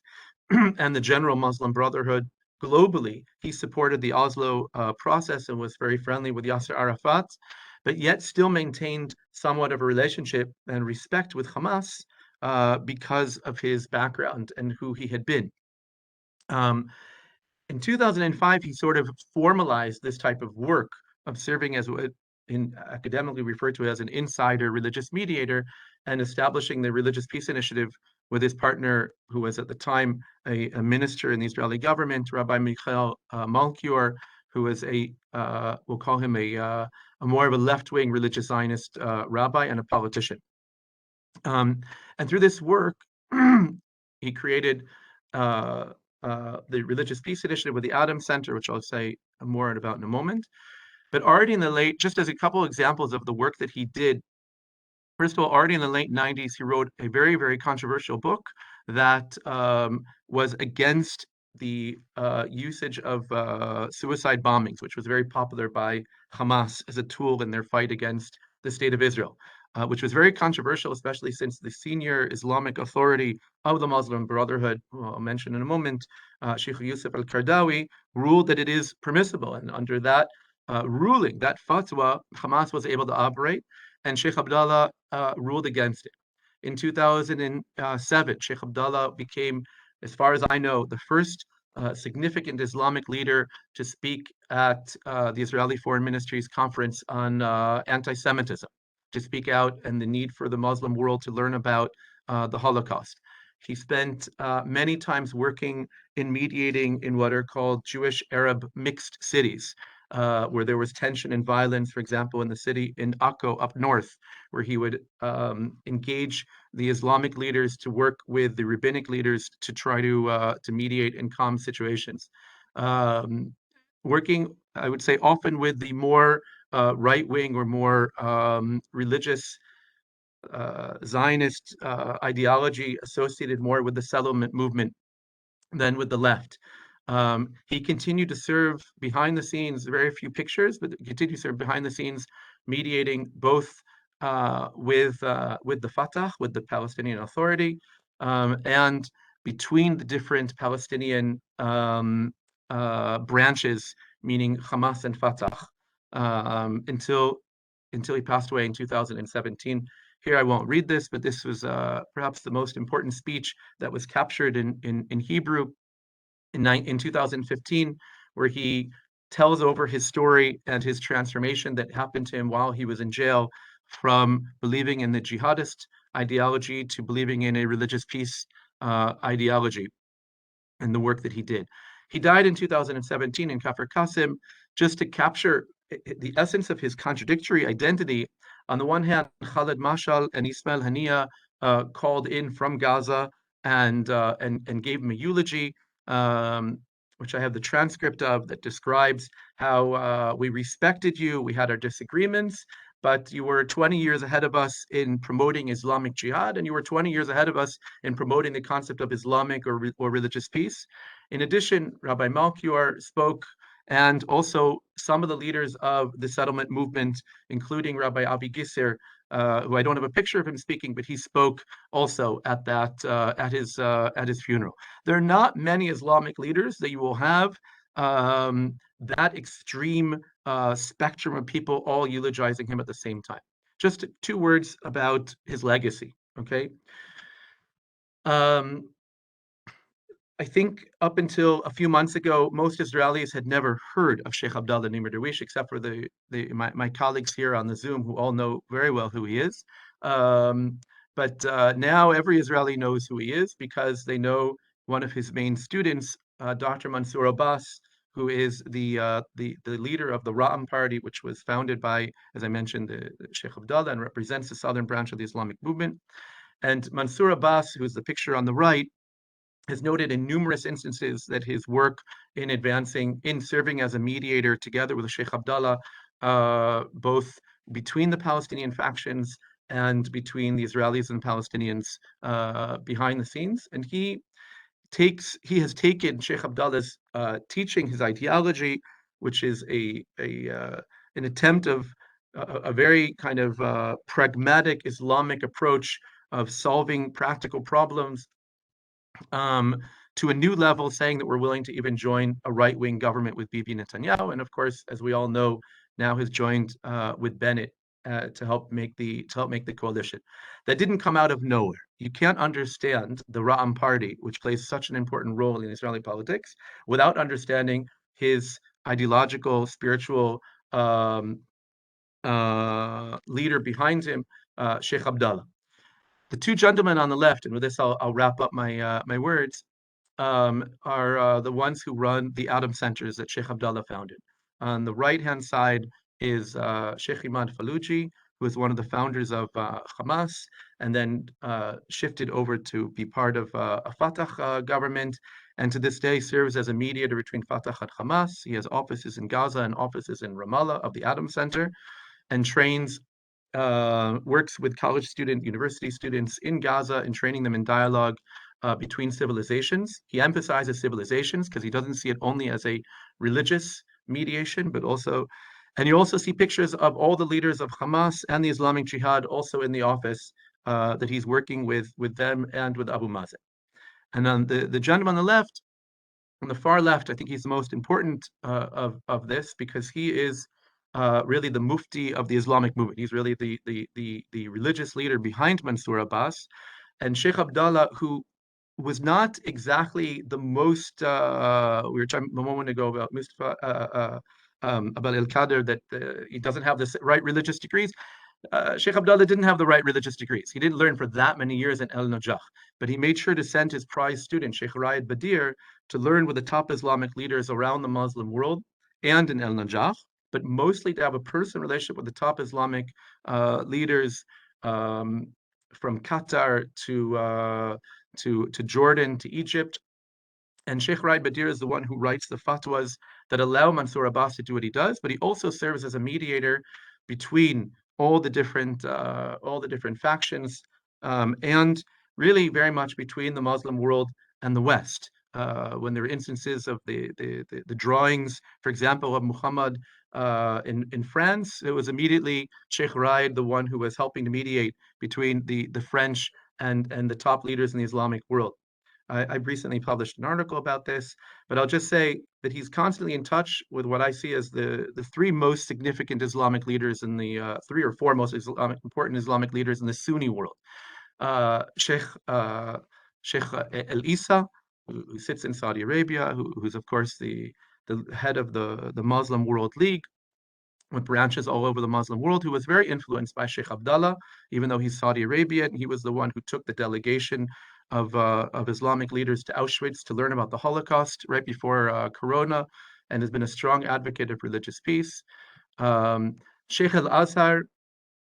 and the general Muslim Brotherhood, globally, he supported the Oslo process and was very friendly with Yasser Arafat, but yet still maintained somewhat of a relationship and respect with Hamas because of his background and who he had been. In 2005, he sort of formalized this type of work of serving as what academically referred to as an insider religious mediator and establishing the Religious Peace Initiative with his partner, who was at the time a minister in the Israeli government, Rabbi Michael Malkior, who was we'll call him a more of a left-wing religious Zionist rabbi and a politician. And through this work, he created the Religious Peace Initiative with the Adam Center, which I'll say more about in a moment. But already in the just as a couple examples of the work that he did, first of all, already in the late 90s, he wrote a very, very controversial book that was against the usage of suicide bombings, which was very popular by Hamas as a tool in their fight against the State of Israel, which was very controversial, especially since the senior Islamic authority of the Muslim Brotherhood, who I'll mention in a moment, Sheikh Yusuf al-Qaradawi, ruled that it is permissible. And under that ruling, that fatwa, Hamas was able to operate, and Sheikh Abdullah ruled against it. In 2007, Sheikh Abdullah became, as far as I know, the first significant Islamic leader to speak at the Israeli Foreign Ministry's conference on anti-Semitism, to speak out and the need for the Muslim world to learn about the Holocaust. He spent many times working in mediating in what are called Jewish-Arab mixed cities, where there was tension and violence, for example, in the city in Akko up north, where he would engage the Islamic leaders to work with the rabbinic leaders to try to mediate and calm situations. Working, I would say, often with the more right-wing or more religious Zionist ideology associated more with the settlement movement than with the left. He continued to serve behind the scenes, very few pictures, but continued to serve behind the scenes, mediating both with the Fatah, with the Palestinian Authority, and between the different Palestinian branches, meaning Hamas and Fatah, until he passed away in 2017. Here I won't read this, but this was perhaps the most important speech that was captured in Hebrew in 2015, where he tells over his story and his transformation that happened to him while he was in jail, from believing in the jihadist ideology to believing in a religious peace ideology, and the work that he did. He died in 2017 in Kafr Qasim, just to capture the essence of his contradictory identity. On the one hand, Khaled Mashal and Ismail Hania called in from Gaza and gave him a eulogy, which I have the transcript of, that describes how we respected you, we had our disagreements, but you were 20 years ahead of us in promoting Islamic jihad, and you were 20 years ahead of us in promoting the concept of Islamic or religious peace. In addition, Rabbi Malkior spoke, and also some of the leaders of the settlement movement, including Rabbi Avi Gisser, who I don't have a picture of him speaking, but he spoke also at that at his funeral. There are not many Islamic leaders that you will have that extreme spectrum of people all eulogizing him at the same time. Just 2 words about his legacy, okay? I think up until a few months ago, most Israelis had never heard of Sheikh Abdallah Nimr Darwish, except for my colleagues here on the Zoom, who all know very well who he is. But now every Israeli knows who he is, because they know one of his main students, Dr. Mansour Abbas, who is the leader of the Ra'am party, which was founded by, as I mentioned, the Sheikh Abdallah, and represents the southern branch of the Islamic movement. And Mansour Abbas, who's the picture on the right, has noted in numerous instances that his work in serving as a mediator together with Sheikh Abdallah, both between the Palestinian factions and between the Israelis and Palestinians behind the scenes. And he has taken Sheikh Abdallah's teaching, his ideology, which is an attempt of a very kind of pragmatic Islamic approach of solving practical problems, to a new level, saying that we're willing to even join a right-wing government with Bibi Netanyahu, and of course, as we all know, now has joined with Bennett to help make the coalition. That didn't come out of nowhere. You can't understand the Ra'am party, which plays such an important role in Israeli politics, without understanding his ideological, spiritual leader behind him, Sheikh Abdallah. The 2 gentlemen on the left, and with this I'll wrap up my words, are the ones who run the Adam Centers that Sheikh Abdallah founded. On the right-hand side is Sheikh Imad Faluji, who is one of the founders of Hamas, and then shifted over to be part of a Fatah government, and to this day serves as a mediator between Fatah and Hamas. He has offices in Gaza and offices in Ramallah of the Adam Center, and works with college university students in Gaza and training them in dialogue between civilizations. He emphasizes civilizations because he doesn't see it only as a religious mediation, but also, and you also see pictures of all the leaders of Hamas and the Islamic Jihad also in the office that he's working with them and with Abu Mazen. And on the gentleman on the left, on the far left, I think he's the most important of this, because he is really the mufti of the Islamic movement. He's really the religious leader behind Mansour Abbas. And Sheikh Abdallah, who was not exactly the most. We were talking a moment ago about Mustafa, about El-Kader, that he doesn't have the right religious degrees. Sheikh Abdullah didn't have the right religious degrees. He didn't learn for that many years in El-Najah, but he made sure to send his prize student, Sheikh Raed Badir, to learn with the top Islamic leaders around the Muslim world and in El-Najah, but mostly to have a personal relationship with the top Islamic leaders from Qatar to Jordan to Egypt. And Sheikh Raed Badir is the one who writes the fatwas that allow Mansour Abbas to do what he does, but he also serves as a mediator between all the different factions, and really very much between the Muslim world and the West. When there are instances of the drawings, for example, of Muhammad in France, it was immediately Sheikh Raed, the one who was helping to mediate between the French and the top leaders in the Islamic world. I recently published an article about this, but I'll just say that he's constantly in touch with what I see as the three most significant Islamic leaders in the three or four most important Islamic leaders in the Sunni world. Sheikh El-Isa, who sits in Saudi Arabia, who's of course the head of the Muslim World League, with branches all over the Muslim world, who was very influenced by Sheikh Abdullah, even though he's Saudi Arabian. He was the one who took the delegation of Islamic leaders to Auschwitz to learn about the Holocaust right before Corona, and has been a strong advocate of religious peace. Sheikh Al-Azhar,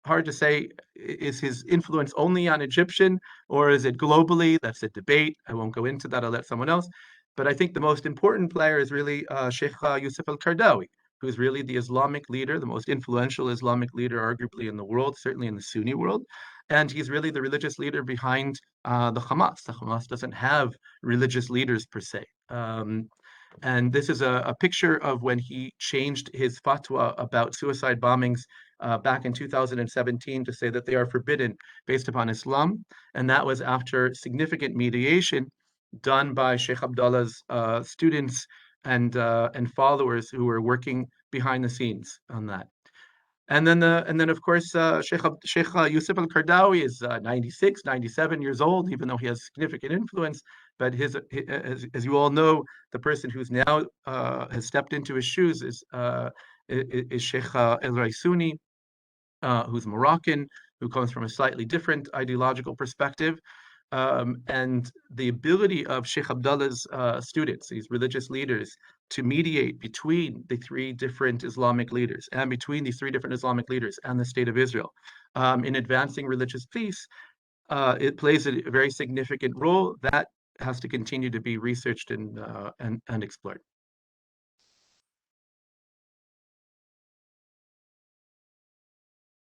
hard to say, is his influence only on Egyptian or is it globally? That's a debate. I won't go into that. I'll let someone else. But I think the most important player is really Sheikh Yusuf al-Qaradawi, who's really the Islamic leader, the most influential Islamic leader arguably in the world, certainly in the Sunni world. And he's really the religious leader behind the Hamas. The Hamas doesn't have religious leaders per se. And this is a picture of when he changed his fatwa about suicide bombings back in 2017 to say that they are forbidden based upon Islam. And that was after significant mediation done by Sheikh Abdullah's students and followers who were working behind the scenes on that. And then of course Sheikh Yusuf al-Qaradawi is 96, 97 years old, even though he has significant influence. But as you all know, the person who's now has stepped into his shoes is Sheikh El-Raisuni, who's Moroccan, who comes from a slightly different ideological perspective. And the ability of Sheikh Abdullah's students, these religious leaders, to mediate between the three different Islamic leaders and between these three different Islamic leaders and the State of Israel in advancing religious peace, it plays a very significant role that has to continue to be researched and explored.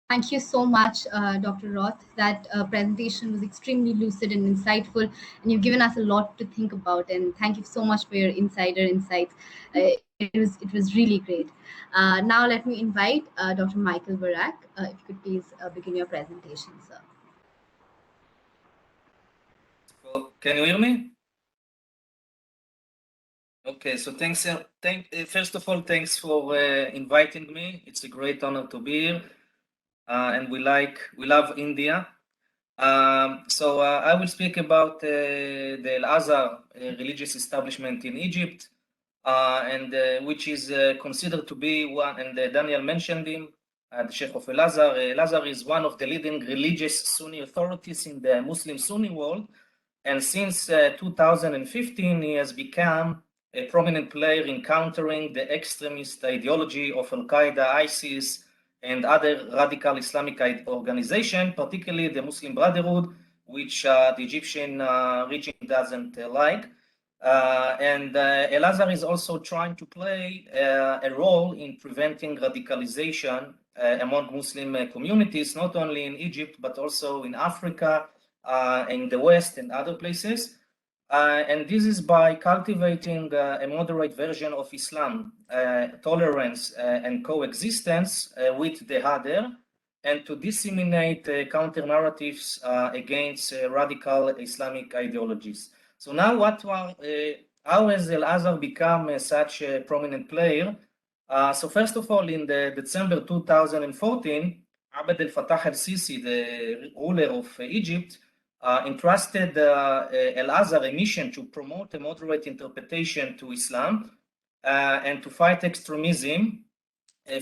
Thank you so much, Dr. Roth. That presentation was extremely lucid and insightful, and you've given us a lot to think about. And thank you so much for your insider insights. It was really great. Now let me invite Dr. Michael Barak. If you could please begin your presentation, sir. Can you hear me? Okay, so thanks. First of all, thanks for inviting me. It's a great honor to be here. And we love India. So I will speak about the Al-Azhar religious establishment in Egypt, and which is considered to be one, and Daniel mentioned him, the Sheikh of Al-Azhar. Al-Azhar is one of the leading religious Sunni authorities in the Muslim Sunni world, and since 2015 he has become a prominent player in countering the extremist ideology of Al-Qaeda, ISIS, and other radical Islamic organizations, particularly the Muslim Brotherhood, which the Egyptian regime doesn't like. And Al-Azhar is also trying to play a role in preventing radicalization among Muslim communities, not only in Egypt, but also in Africa, in the West and other places. And this is by cultivating a moderate version of Islam, tolerance and coexistence with the other, and to disseminate counter narratives against radical Islamic ideologies. So now how has Al-Azhar become such a prominent player? So first of all, in the December 2014, Abd el-Fattah al-Sisi, the ruler of Egypt, entrusted Al-Azhar a mission to promote a moderate interpretation to Islam and to fight extremism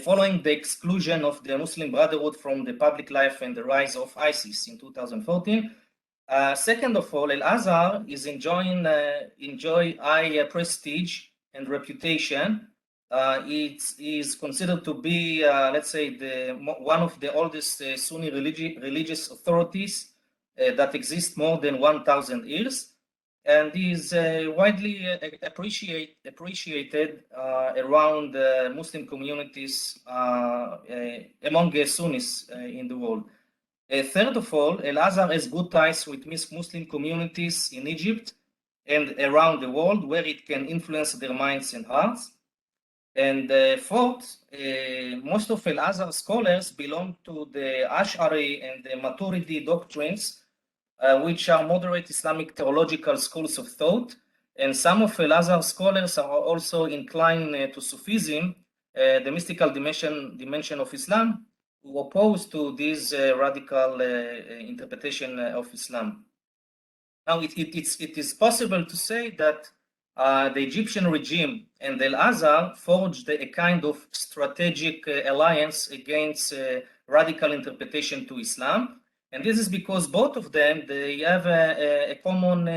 following the exclusion of the Muslim Brotherhood from the public life and the rise of ISIS in 2014. Second of all, Al-Azhar is enjoy high prestige and reputation. It is considered to be, let's say, one of the oldest Sunni religious authorities that exist more than 1,000 years, and is widely appreciated around Muslim communities among Sunnis in the world. Third of all, Al-Azhar has good ties with Muslim communities in Egypt and around the world, where it can influence their minds and hearts. And fourth, most of Al-Azhar scholars belong to the Ash'ari and the Maturidi doctrines, which are moderate Islamic theological schools of thought. And some of Al-Azhar scholars are also inclined to Sufism, the mystical dimension of Islam, who oppose to this radical interpretation of Islam. Now, it is possible to say that the Egyptian regime and Al-Azhar forged a kind of strategic alliance against radical interpretation to Islam. And this is because both of them, they have a common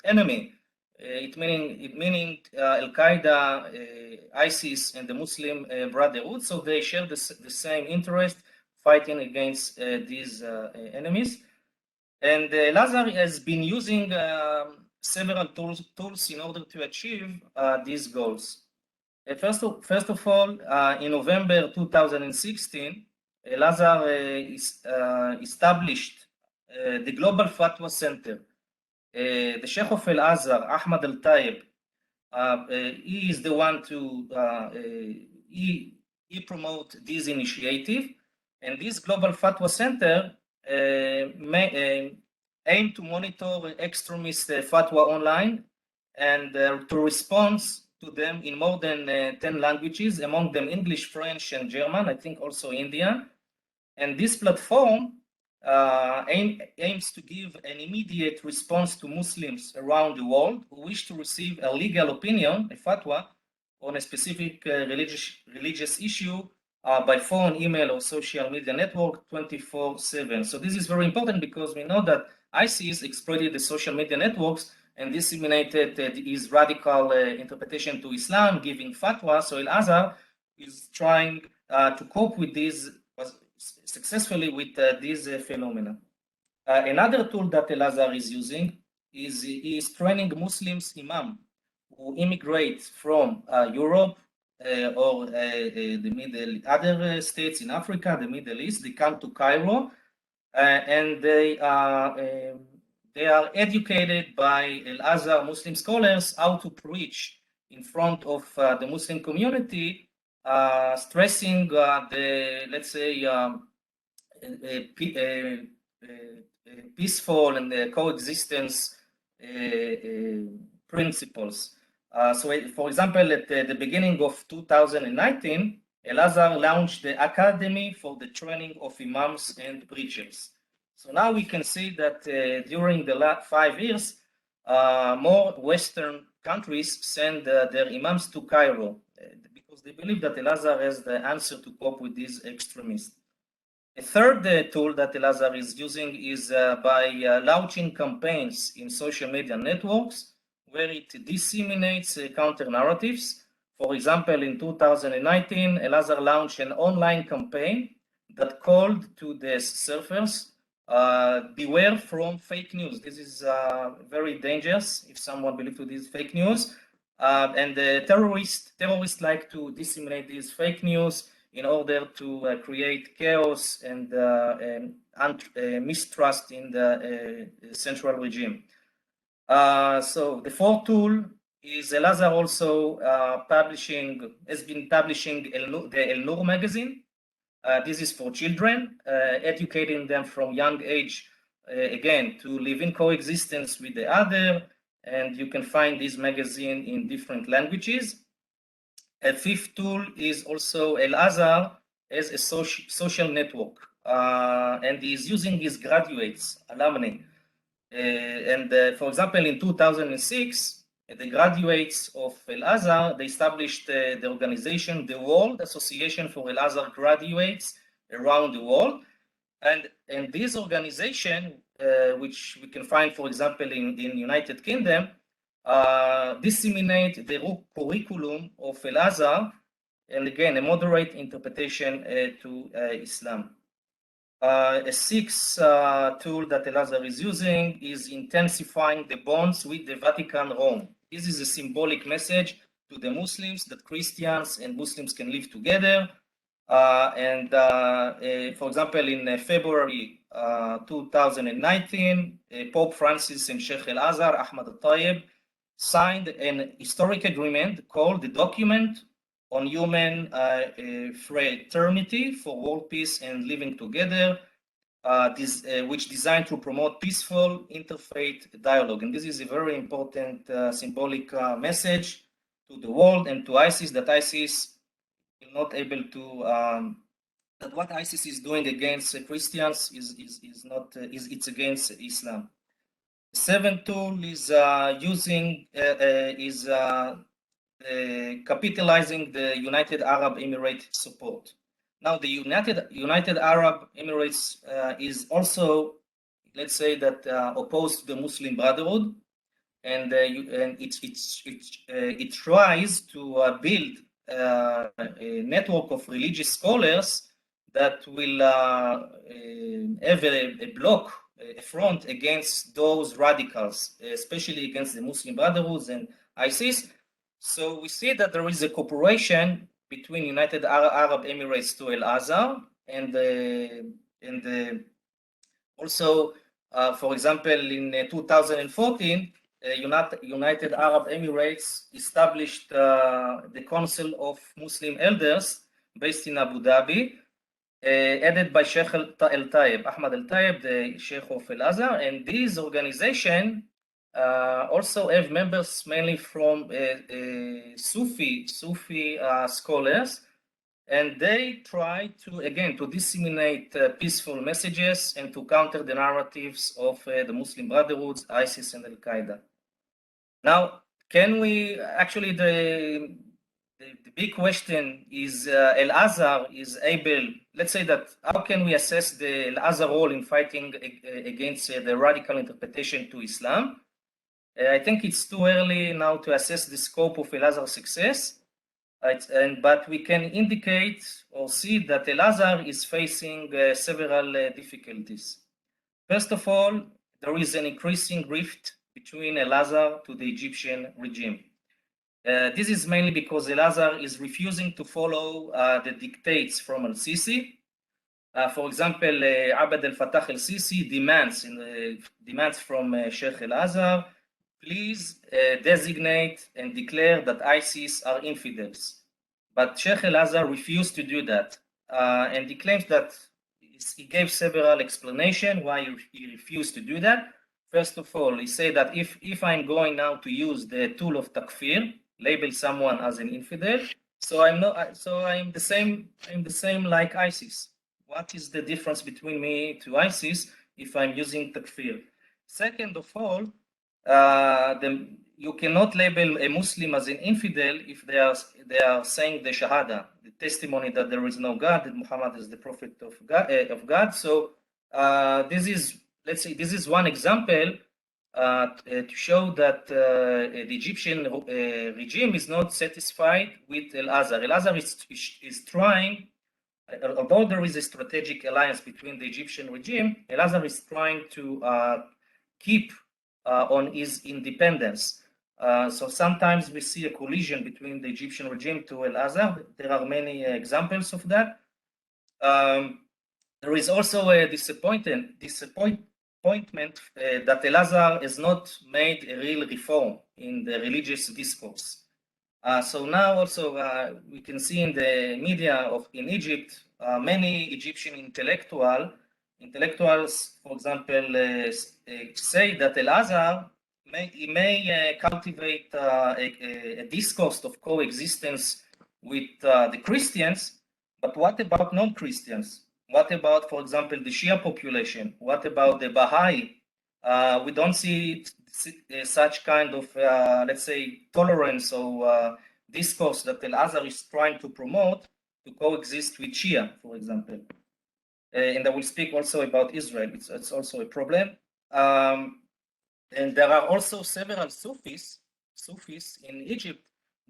enemy. It meaning Al-Qaeda, ISIS, and the Muslim Brotherhood. So they share the same interest, fighting against these enemies. And Al-Azhar has been using several tools in order to achieve these goals. First of all, in November 2016, Al-Azhar established the Global Fatwa Center. The Sheikh of Al-Azhar, Ahmad Al-Tayeb, he is the one to he promote this initiative, and this Global Fatwa Center aim to monitor extremist fatwa online and to respond to them in more than 10 languages, among them English, French, and German, I think also Indian. And this platform aims to give an immediate response to Muslims around the world who wish to receive a legal opinion, a fatwa, on a specific religious issue by phone, email, or social media network 24/7. So this is very important because we know that ISIS exploited the social media networks and disseminated his radical interpretation to Islam, giving fatwa. So Al-Azhar is trying to cope with this successfully with these phenomena. Another tool that Al-Azhar is using is training Muslims imam who immigrate from Europe or the other states in Africa, the Middle East. They come to Cairo and they are educated by Al-Azhar Muslim scholars how to preach in front of the Muslim community, stressing the, let's say, peaceful and coexistence principles. So, for example, at the beginning of 2019, Al-Azhar launched the Academy for the Training of Imams and Preachers. So now we can see that during the last 5 years, more Western countries send their imams to Cairo because they believe that Al-Azhar has the answer to cope with these extremists. A third tool that Al-Azhar is using is by launching campaigns in social media networks where it disseminates counter narratives. For example, in 2019, Al-Azhar launched an online campaign that called to the surfers, beware from fake news. This is very dangerous if someone believes to this fake news. And the terrorists like to disseminate these fake news in order to create chaos and mistrust in the central regime. So the fourth tool is Al-Azhar also has been publishing the El-Nur magazine. This is for children, educating them from young age, again, to live in coexistence with the other. And you can find this magazine in different languages. A fifth tool is also Al-Azhar as a social network, and is using his graduates, alumni, For example, in 2006, the graduates of Al-Azhar, they established the organization, the World Association for Al-Azhar Graduates around the world. And this organization, which we can find, for example, in United Kingdom, disseminate the curriculum of Al-Azhar, and again, a moderate interpretation to Islam. A sixth tool that Al-Azhar is using is intensifying the bonds with the Vatican Rome. This is a symbolic message to the Muslims that Christians and Muslims can live together. For example, in February 2019, Pope Francis and Sheikh Al-Azhar, Ahmad Al-Tayyib, signed an historic agreement called the Document on Human Fraternity for World Peace and Living Together, which designed to promote peaceful interfaith dialogue. And this is a very important symbolic message to the world and to ISIS, that ISIS is not able to, that what ISIS is doing against Christians it's against Islam. The seventh tool is capitalizing the United Arab Emirates support. Now, the United Arab Emirates is also, let's say, that opposed to the Muslim Brotherhood, and it tries to build a network of religious scholars that will have a block, a front against those radicals, especially against the Muslim Brotherhoods and ISIS. So we see that there is a cooperation between United Arab Emirates to Al-Azhar, and also, for example, in 2014, United Arab Emirates established the Council of Muslim Elders based in Abu Dhabi, headed by Sheikh Al-Tayyib, Ahmad Al-Tayyib, the Sheikh of Al-Azhar, and this organization also have members mainly from Sufi scholars, and they try to, again, to disseminate peaceful messages and to counter the narratives of the Muslim Brotherhoods, ISIS, and Al-Qaeda. Now, can we, actually, the big question is, Al-Azhar is able, let's say that, how can we assess the Al-Azhar role in fighting against the radical interpretation to Islam? I think it's too early now to assess the scope of Al-Azhar's success, but we can indicate or see that Al-Azhar is facing several difficulties. First of all, there is an increasing rift between Al-Azhar to the Egyptian regime. This is mainly because Al-Azhar is refusing to follow the dictates from Al-Sisi. For example, Abd al-Fattah al-Sisi demands from Sheikh Al-Azhar, please designate and declare that ISIS are infidels. But Sheikh Al-Azhar refused to do that. And he claims that he gave several explanations why he refused to do that. First of all, he said that if I'm going now to use the tool of takfir, label someone as an infidel, so I'm the same like ISIS. What is the difference between me to ISIS if I'm using takfir? Second of all, you cannot label a Muslim as an infidel if they are saying the Shahada, the testimony that there is no God, that Muhammad is the prophet of God. So this is, let's say, this is one example to show that the Egyptian regime is not satisfied with Al-Azhar. Al-Azhar is trying, although there is a strategic alliance between the Egyptian regime, Al-Azhar is trying to keep on his independence. So sometimes we see a collision between the Egyptian regime to Al-Azhar. There are many examples of that. There is also a disappointment that Al-Azhar has not made a real reform in the religious discourse. So now also we can see in the media in Egypt, many Egyptian intellectuals, for example, say that Al-Azhar may cultivate a discourse of coexistence with the Christians, but what about non-Christians? What about, for example, the Shia population? What about the Baha'i We don't see such kind of, let's say, tolerance or discourse that Al-Azhar is trying to promote to coexist with Shia, for example. And I will speak also about Israel. It's also a problem. And there are also several Sufis in Egypt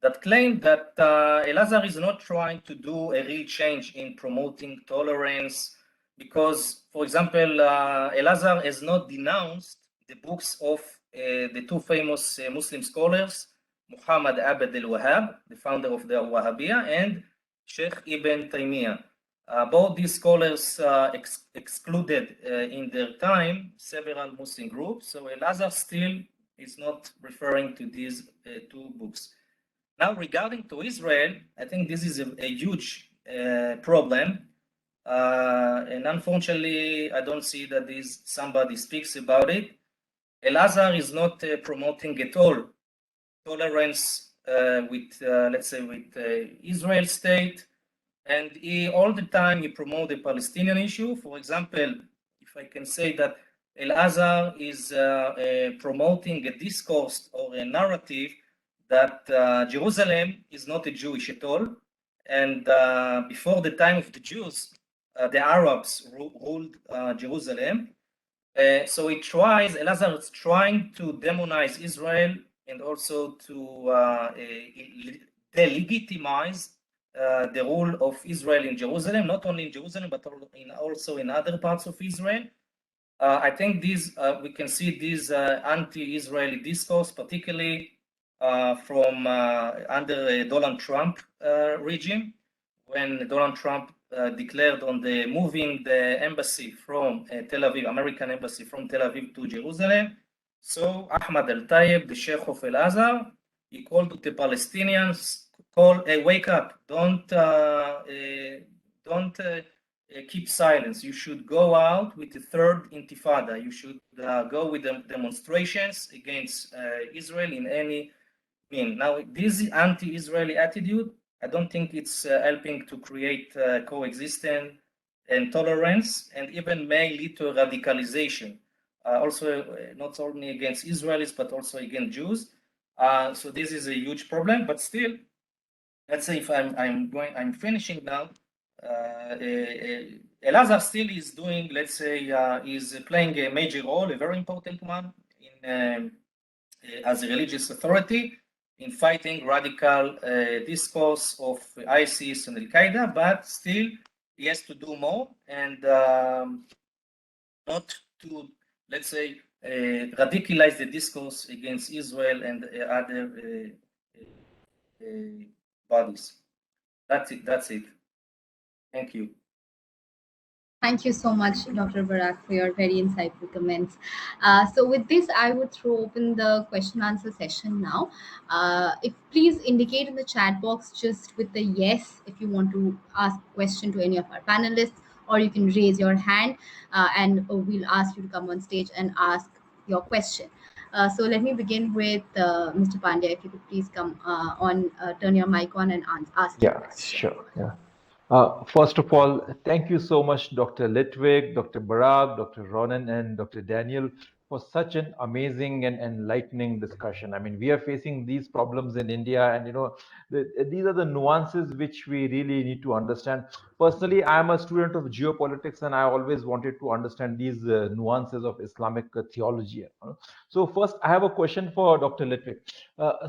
that claim that Al-Azhar is not trying to do a real change in promoting tolerance because, for example, Al-Azhar has not denounced the books of the two famous Muslim scholars, Muhammad Abd al-Wahhab, the founder of the Wahhabiyya, and Sheikh Ibn Taymiyyah. Both these scholars excluded in their time several Muslim groups, so Al-Azhar still is not referring to these two books. Now, regarding to Israel, I think this is a huge problem, and unfortunately, I don't see that somebody speaks about it. Al-Azhar is not promoting at all tolerance with, let's say, with Israel state. And all the time he promotes the Palestinian issue. For example, if I can say that Al-Azhar is promoting a discourse or a narrative that Jerusalem is not a Jewish at all. And before the time of the Jews, the Arabs ruled Jerusalem. So Al-Azhar is trying to demonize Israel and also to delegitimize the rule of Israel in Jerusalem, not only in Jerusalem, but also in other parts of Israel. I think we can see this anti-Israeli discourse, particularly from under Donald Trump regime, when Donald Trump declared on the moving the embassy from Tel Aviv, American embassy from Tel Aviv to Jerusalem. So Ahmad Al-Tayeb, the Sheikh of Al-Azhar, he called to the Palestinians, wake up, don't keep silence. You should go out with the third intifada. You should go with the demonstrations against Israel in any mean. Now, this anti-Israeli attitude, I don't think it's helping to create coexistence and tolerance, and even may lead to radicalization. Also, not only against Israelis, but also against Jews. So this is a huge problem, but still, let's say if I'm finishing now, Al-Azhar still is doing, let's say, is playing a major role, a very important one, in as a religious authority in fighting radical discourse of ISIS and Al-Qaeda, but still he has to do more and not to, let's say, radicalize the discourse against Israel and other bodies. That's it. Thank you. Thank you so much, Dr. Barak, for your very insightful comments. So with this, I would throw open the question answer session now. If please indicate in the chat box just with the yes if you want to ask a question to any of our panelists, or you can raise your hand and we'll ask you to come on stage and ask your question. So let me begin with Mr. Pandya. If you could please come on, turn your mic on and ask your question. Sure. Yeah. First of all, thank you so much, Dr. Litwik, Dr. Barak, Dr. Ronan, and Dr. Daniel, for such an amazing and enlightening discussion. I mean, we are facing these problems in India, and these are the nuances which we really need to understand. Personally, I am a student of geopolitics, and I always wanted to understand these nuances of Islamic theology. So first, I have a question for Dr. Litwik.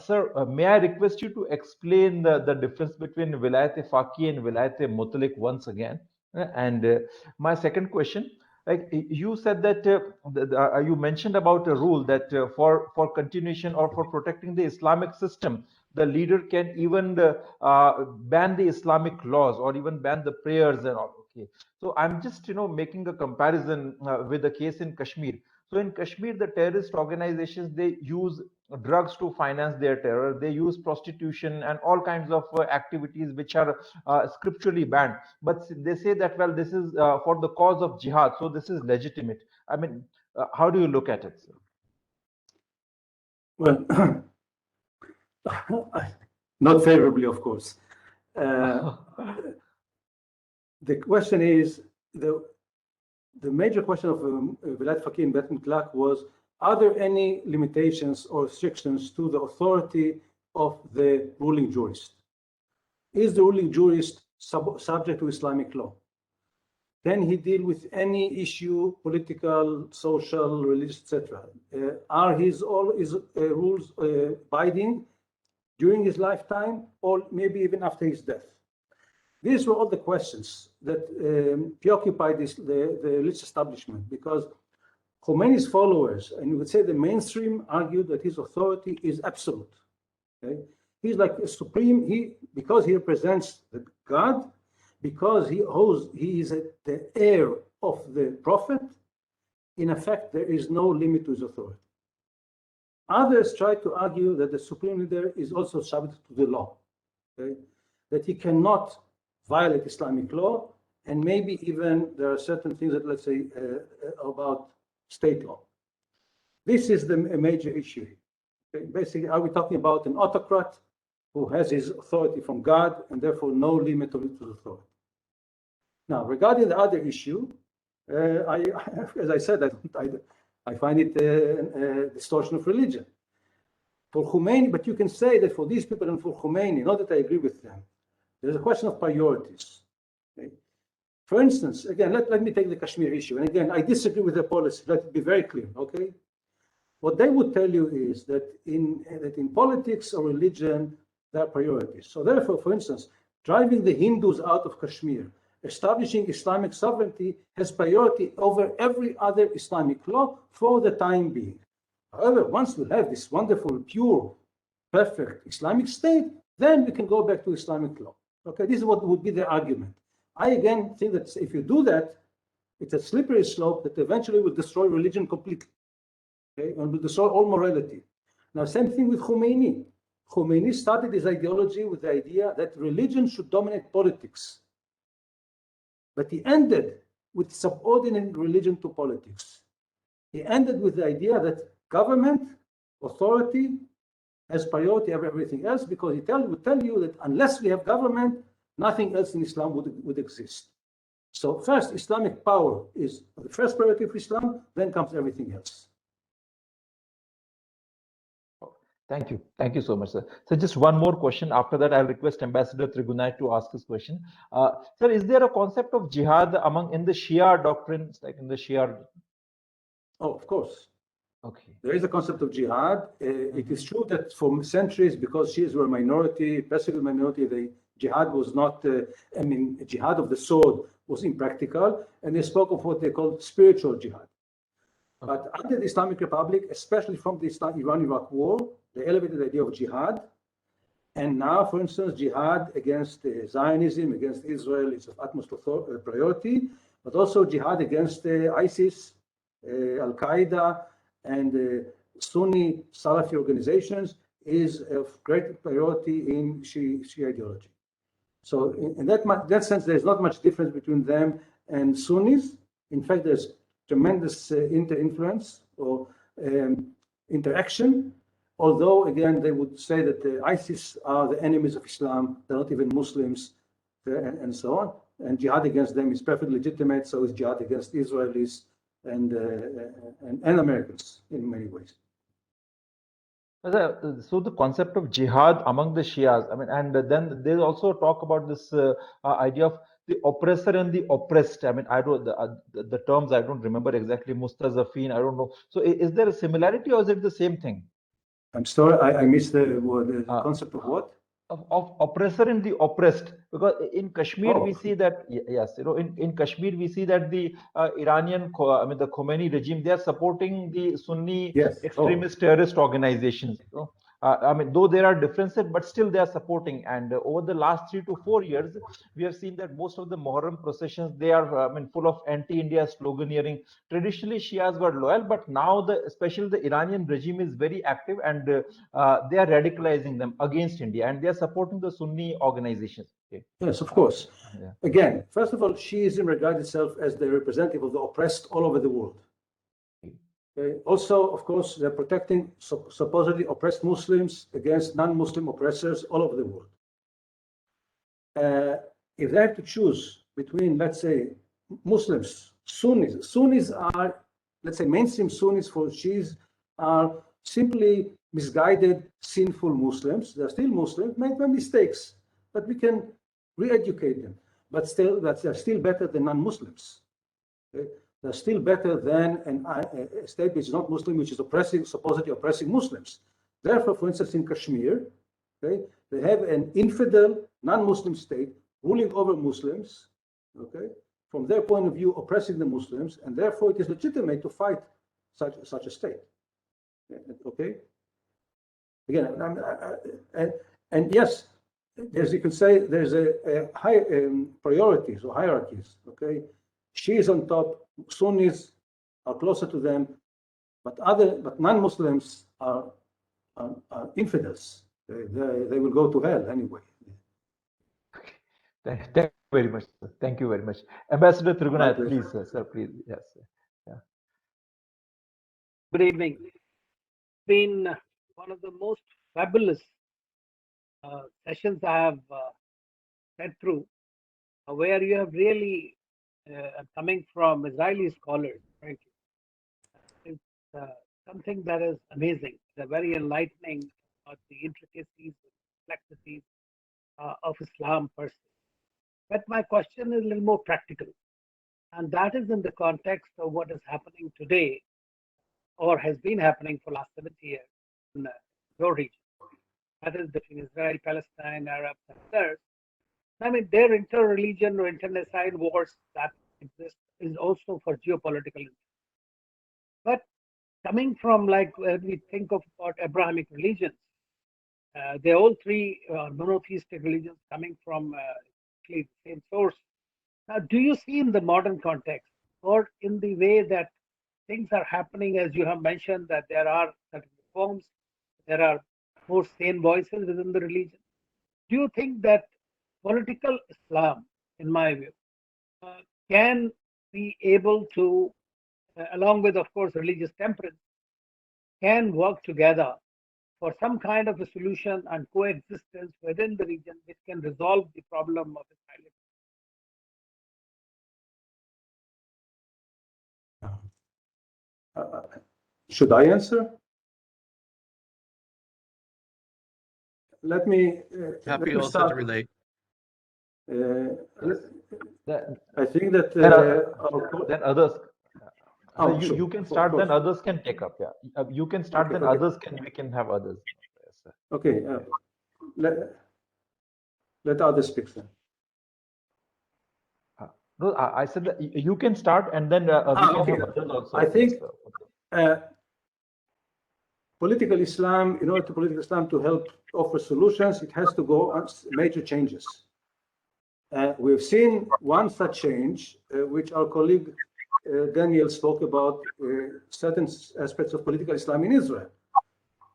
Sir, may I request you to explain the difference between Vilayat-e-Faqih and Vilayat-e-Mutlaq once again? And my second question, like you said that you mentioned about a rule that for continuation or for protecting the Islamic system, the leader can even ban the Islamic laws or even ban the prayers and all. Okay, so I'm just making a comparison with the case in Kashmir. So in Kashmir, the terrorist organizations, they use drugs to finance their terror. They use prostitution and all kinds of activities which are scripturally banned. But they say that, well, this is for the cause of jihad, so this is legitimate. I mean, how do you look at it, sir? Well, not favorably, of course. The question is, the major question of Velayat Faqih and Bet Mutlaq was, are there any limitations or restrictions to the authority of the ruling jurist? Is the ruling jurist subject to Islamic law? Can he deal with any issue, political, social, religious, etc.? Are all his rules binding during his lifetime, or maybe even after his death? These were all the questions that preoccupied the religious establishment, because Khomeini's followers, and you would say the mainstream, argued that his authority is absolute. Okay? He's like a supreme, because he represents the God, because he is the heir of the prophet. In effect, there is no limit to his authority. Others try to argue that the supreme leader is also subject to the law, okay? That he cannot violate Islamic law, and maybe even there are certain things that, let's say, about state law. This is a major issue. Okay? Basically, are we talking about an autocrat who has his authority from God and therefore no limit to his authority? Now, regarding the other issue, as I said, I find it a distortion of religion. For Khomeini, but you can say that for these people and for Khomeini, not that I agree with them, there's a question of priorities. Okay? For instance, again, let me take the Kashmir issue. And again, I disagree with their policy. Let it be very clear, okay? What they would tell you is that in politics or religion, there are priorities. So therefore, for instance, driving the Hindus out of Kashmir, establishing Islamic sovereignty has priority over every other Islamic law for the time being. However, once we have this wonderful, pure, perfect Islamic state, then we can go back to Islamic law. Okay, this is what would be the argument. I again think that if you do that, it's a slippery slope that eventually will destroy religion completely. Okay, and will destroy all morality. Now, same thing with Khomeini. Khomeini started his ideology with the idea that religion should dominate politics. But he ended with subordinating religion to politics. He ended with the idea that government, authority, has priority over everything else, because he would tell you that unless we have government, nothing else in Islam would exist. So first, Islamic power is the first priority of Islam, then comes everything else. Thank you. Thank you so much, sir. So just one more question. After that, I'll request Ambassador Trigunait to ask his question. Sir, is there a concept of jihad in the Shia doctrines, like in the Shia? Oh, of course. Okay. There is a concept of jihad. It is true that for centuries, because Shias were a minority, persecuted minority, the jihad was not, jihad of the sword was impractical, and they spoke of what they called spiritual jihad. Okay. But under the Islamic Republic, especially from the Iran-Iraq war, they elevated the idea of jihad. And now, for instance, jihad against Zionism, against Israel is of utmost priority, but also jihad against ISIS, Al-Qaeda, and Sunni Salafi organizations is of great priority in Shia ideology. So in that sense, there's not much difference between them and Sunnis. In fact, there's tremendous inter-influence or interaction, although, again, they would say that the ISIS are the enemies of Islam, they're not even Muslims, and so on. And jihad against them is perfectly legitimate, so is jihad against Israelis and Americans in many ways. So the concept of jihad among the Shias, and then they also talk about this idea of the oppressor and the oppressed. I don't the terms I don't remember exactly. Mustazafin, I don't know. So is there a similarity, or is it the same thing? I'm sorry, I missed the concept of what? Of oppressor and the oppressed, because in Kashmir we see that in Kashmir we see that the Iranian the Khomeini regime, they are supporting the Sunni extremist terrorist organizations. Though there are differences, but still they are supporting. And over the last 3 to 4 years, we have seen that most of the Muharram processions, they are full of anti-India sloganeering. Traditionally, Shias were loyal, but now especially the Iranian regime is very active, and they are radicalizing them against India, and they are supporting the Sunni organizations. Okay. Yes, of course. Again, first of all, Shiism regards itself as the representative of the oppressed all over the world. Also, of course, they're protecting supposedly oppressed Muslims against non-Muslim oppressors all over the world. If they have to choose between, let's say, Muslims Sunnis. Sunnis are, let's say, mainstream Sunnis for Shias are simply misguided, sinful Muslims. They're still Muslims, make mistakes, but we can re-educate them. But still, they're still better than non-Muslims. Okay? They're still better than a state which is not Muslim, which is oppressing, supposedly oppressing Muslims. Therefore, for instance, in Kashmir, okay, they have an infidel, non-Muslim state ruling over Muslims, okay, from their point of view, oppressing the Muslims, and therefore it is legitimate to fight such a state. Okay. Again, and yes, as you can say, there's a high priorities or hierarchies. Okay, Shias on top, Sunnis are closer to them, but non-Muslims are infidels. They will go to hell anyway. Thank you very much, sir. Thank you very much. Ambassador Trigunath, please, sir, please. Yes, sir. Yeah. Good evening. It's been one of the most fabulous sessions I have sat through, where you have really, coming from Israeli scholars, frankly, it's something that is amazing. They're very enlightening about the intricacies and complexities of Islam per se. But my question is a little more practical, and that is in the context of what is happening today, or has been happening for the last 70 years in your region. That is between Israel, Palestine, Arabs, and others. I mean, their inter-religion or internecine wars that exist is also for geopolitical interest. But coming from, like, when we think of about Abrahamic religions, they're all three monotheistic religions coming from the same source. Now, do you see in the modern context, or in the way that things are happening, as you have mentioned, that there are certain reforms, there are more sane voices within the religion? Do you think that political Islam, in my view, can be able to, along with, of course, religious temperance, can work together for some kind of a solution and coexistence within the region which can resolve the problem of Israel? Should I answer? Let me Happy also start. to relate. I think that then others. Oh, you can start, then others can take up. Yeah, you can start, okay, then okay. Others can. We can have others. Yes, okay, let others speak then. No, I said that you can start, and then we can okay. have others also. I think political Islam, in order to political Islam to help offer solutions, it has to go on major changes. We've seen one such change, which our colleague Daniel spoke about, certain aspects of political Islam in Israel,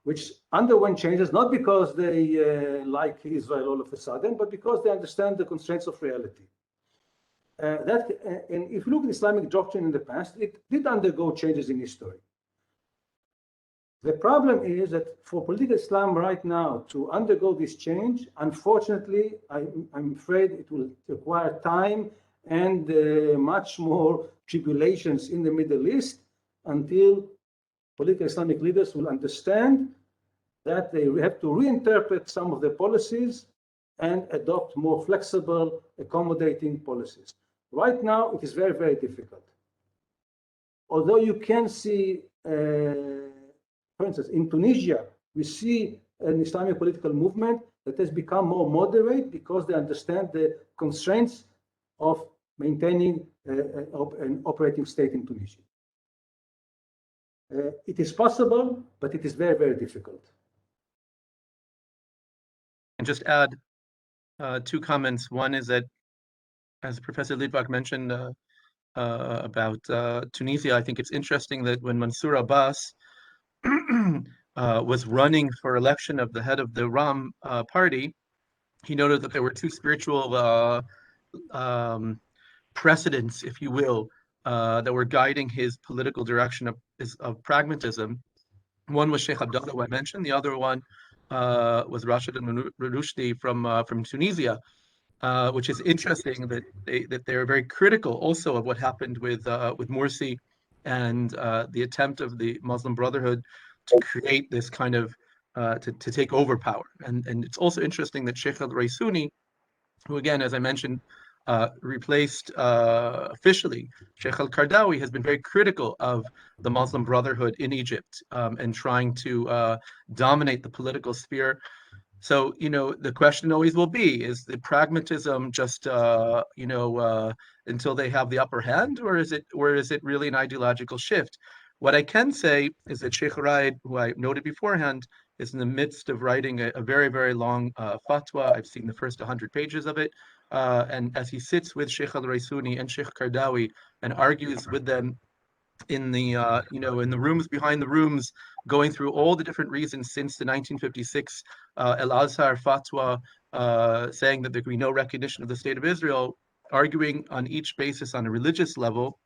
which underwent changes not because they like Israel all of a sudden, but because they understand the constraints of reality. And if you look at Islamic doctrine in the past, it did undergo changes in history. The problem is that for political Islam right now to undergo this change, unfortunately, I'm afraid it will require time and much more tribulations in the Middle East until political Islamic leaders will understand that they have to reinterpret some of their policies and adopt more flexible, accommodating policies. Right now, it is very, very difficult. Although you can see, for instance, in Tunisia, we see an Islamic political movement that has become more moderate because they understand the constraints of maintaining an operating state in Tunisia. It is possible, but it is very, very difficult. And just add two comments. One is that, as Professor Litvak mentioned about Tunisia, I think it's interesting that when Mansour Abbas was running for election of the head of the Ram party, he noted that there were two spiritual precedents, if you will, that were guiding his political direction of pragmatism. One was Sheikh Abdullah, who I mentioned. The other one was Rashid al-Rushdi from Tunisia. which is interesting that they're very critical also of what happened with Morsi and the attempt of the Muslim Brotherhood to create this kind of to take over power. And it's also interesting that Sheikh al-Raisuni, who again, as I mentioned, replaced officially Sheikh al-Qaradawi, has been very critical of the Muslim Brotherhood in Egypt and trying to dominate the political sphere. So, the question always will be, is the pragmatism just, until they have the upper hand, or is it really an ideological shift? What I can say is that Sheikh Raed, who I noted beforehand, is in the midst of writing a very, very long fatwa. I've seen the first 100 pages of it. And as he sits with Sheikh al-Raisuni and Sheikh Qaradawi and argues with them in the in the rooms behind the rooms, going through all the different reasons since the 1956 Al-Azhar fatwa saying that there can be no recognition of the State of Israel, arguing on each basis on a religious level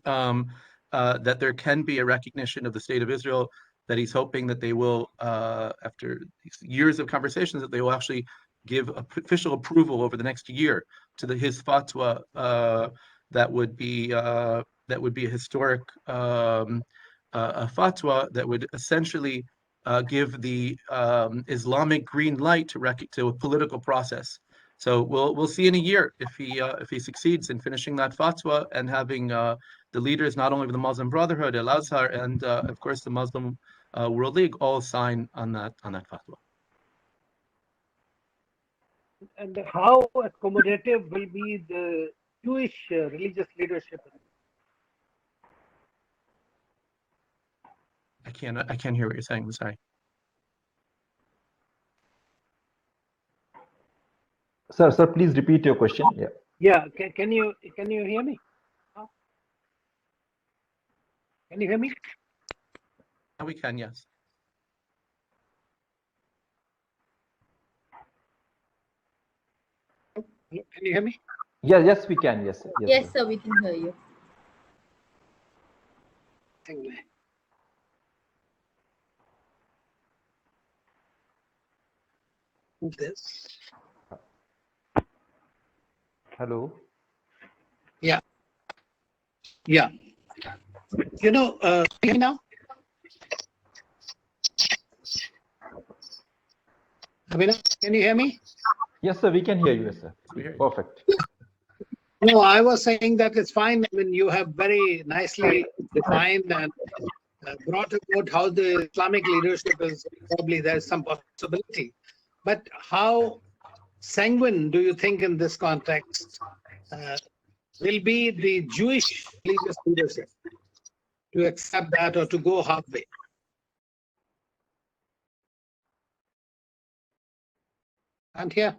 that there can be a recognition of the State of Israel, that he's hoping that they will, after years of conversations, that they will actually give official approval over the next year to his fatwa that would be a historic a fatwa that would essentially give the Islamic green light to a political process. So we'll see in a year if he succeeds in finishing that fatwa and having the leaders not only of the Muslim Brotherhood, Al-Azhar, and of course the Muslim World League all sign on that fatwa. And how accommodative will be the Jewish religious leadership? I can't hear what you're saying. I'm sorry. Sir, please repeat your question. Yeah. Yeah. Can you hear me? Can you hear me? We can, yes. Can you hear me? Yeah, yes, we can. Yes, Yes, sir, we can hear you. This. Hello. Yeah. Yeah. Now? Abhinav, can you hear me? Yes, sir, we can hear you, sir. Perfect. No, I was saying that it's fine. I mean, you have very nicely defined and brought about how the Islamic leadership is probably there's some possibility. But how sanguine do you think in this context will be the Jewish religious leadership to accept that or to go halfway? And here.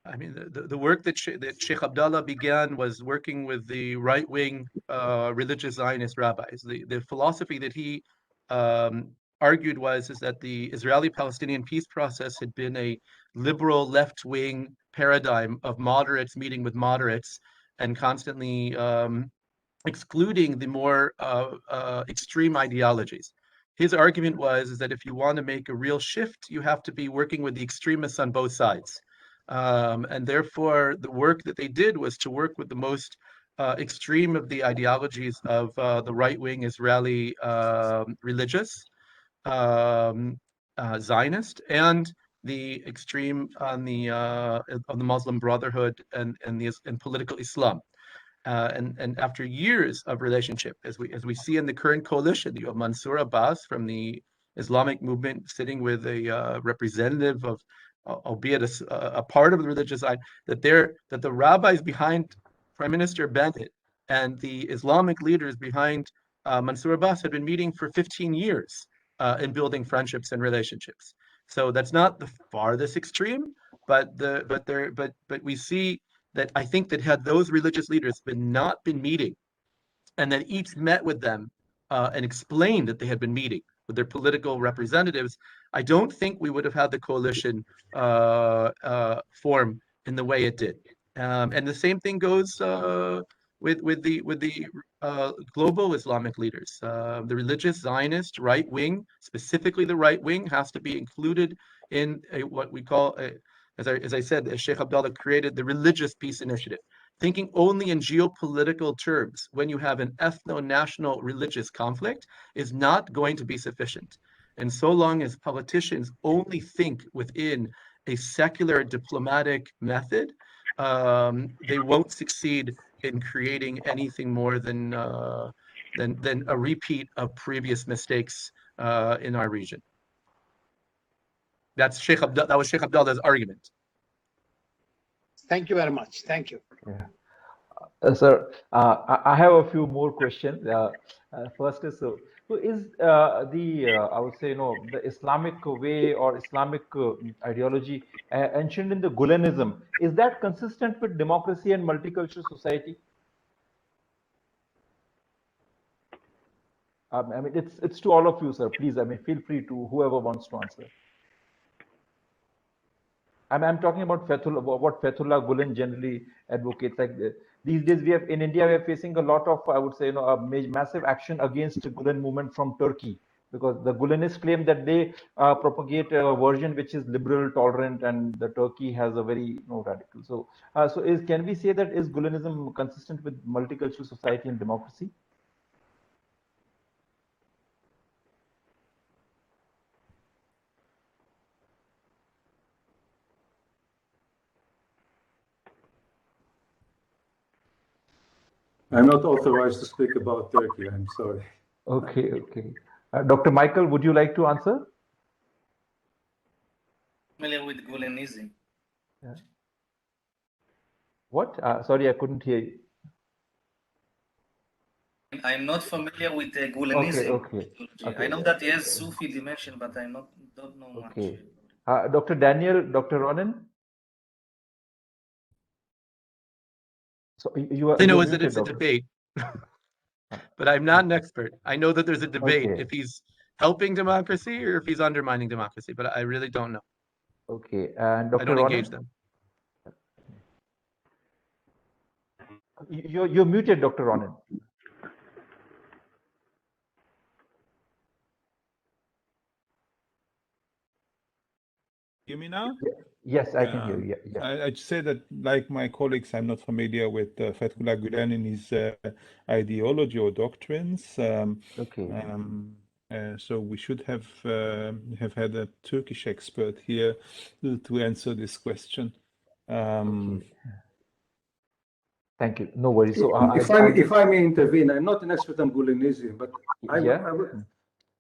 I mean, the work that Sheikh Abdallah began was working with the right-wing religious Zionist rabbis. The philosophy that he argued is that the Israeli-Palestinian peace process had been a liberal left-wing paradigm of moderates meeting with moderates and constantly excluding the more extreme ideologies. His argument is that if you want to make a real shift, you have to be working with the extremists on both sides. And therefore, the work that they did was to work with the most extreme of the ideologies of the right-wing Israeli religious Zionist and the extreme on the of the Muslim Brotherhood and political Islam. And after years of relationship, as we see in the current coalition, you have Mansour Abbas from the Islamic movement sitting with a representative of, albeit a part of the religious side, that the rabbis behind Prime Minister Bennett and the Islamic leaders behind Mansour Abbas had been meeting for 15 years in building friendships and relationships. So that's not the farthest extreme, but we see that I think that had those religious leaders not been meeting, and that each met with them and explained that they had been meeting with their political representatives, I don't think we would have had the coalition form in the way it did. And the same thing goes with the global Islamic leaders. The religious Zionist right wing, specifically the right wing, has to be included in what we call as I said, Sheikh Abdullah created the Religious Peace Initiative. Thinking only in geopolitical terms when you have an ethno-national religious conflict is not going to be sufficient. And so long as politicians only think within a secular diplomatic method, they won't succeed in creating anything more than a repeat of previous mistakes in our region. That was Sheikh Abdullah's argument. Thank you very much. Thank you. Yeah. Sir, I have a few more questions. First is, so is I would say, the Islamic way or Islamic ideology mentioned in the Gulanism, is that consistent with democracy and multicultural society? I mean, it's to all of you, sir. Please, I mean, feel free to whoever wants to answer. I'm talking about what Fethullah Gulen generally advocates. Like these days, in India, we are facing a lot of, I would say, a massive action against the Gulen movement from Turkey, because the Gulenists claim that they propagate a version which is liberal, tolerant, and the Turkey has a very radical. So, can we say that is Gulenism consistent with multicultural society and democracy? I'm not authorized to speak about Turkey. I'm sorry. Okay, okay. Dr. Michael, would you like to answer? Familiar with Gulenism? Yeah. What? Sorry, I couldn't hear you. I'm not familiar with the Gulenism. Okay. I know that he has Sufi dimension, but I don't know much. Okay. Dr. Daniel, Dr. Ronan? So you are. I know is that it's a debate, but I'm not an expert. I know that there's a debate if he's helping democracy or if he's undermining democracy, but I really don't know. Okay, and Dr. I don't Ronan? engage them. You're muted, Dr. Ronan. Hear me now? Yes, I can hear you. Yeah. I'd say that, like my colleagues, I'm not familiar with Fethullah Gulen and his ideology or doctrines. So we should have had a Turkish expert here to answer this question. Thank you. No worries. So if I may intervene, I'm not an expert on Gulenism, but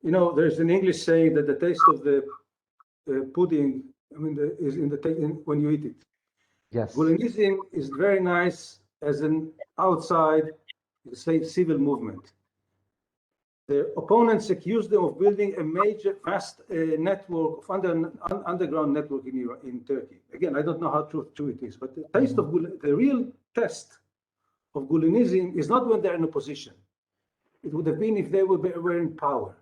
there's an English saying that the taste of the pudding, is when you eat it. Yes. Gulenism is very nice as an outside, say, civil movement. The opponents accuse them of building a major, vast network of underground network in Turkey. Again, I don't know how true it is, but the real test of Gulenism is not when they're in opposition. It would have been if they were in power.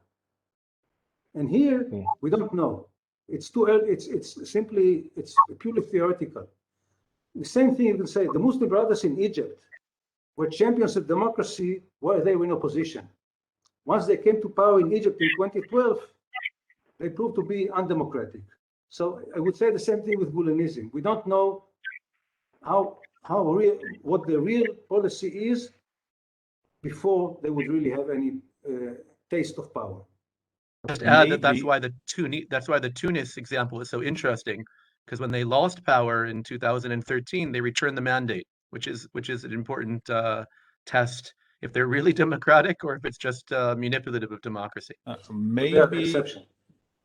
And here, we don't know. It's too early. It's purely theoretical. The same thing you can say. The Muslim Brothers in Egypt were champions of democracy while they were in opposition. Once they came to power in Egypt in 2012, they proved to be undemocratic. So I would say the same thing with Gulenism. We don't know what the real policy is before they would really have any taste of power. Just add that's why the Tunis example is so interesting, because when they lost power in 2013, they returned the mandate, which is an important test if they're really democratic or if it's just manipulative of democracy.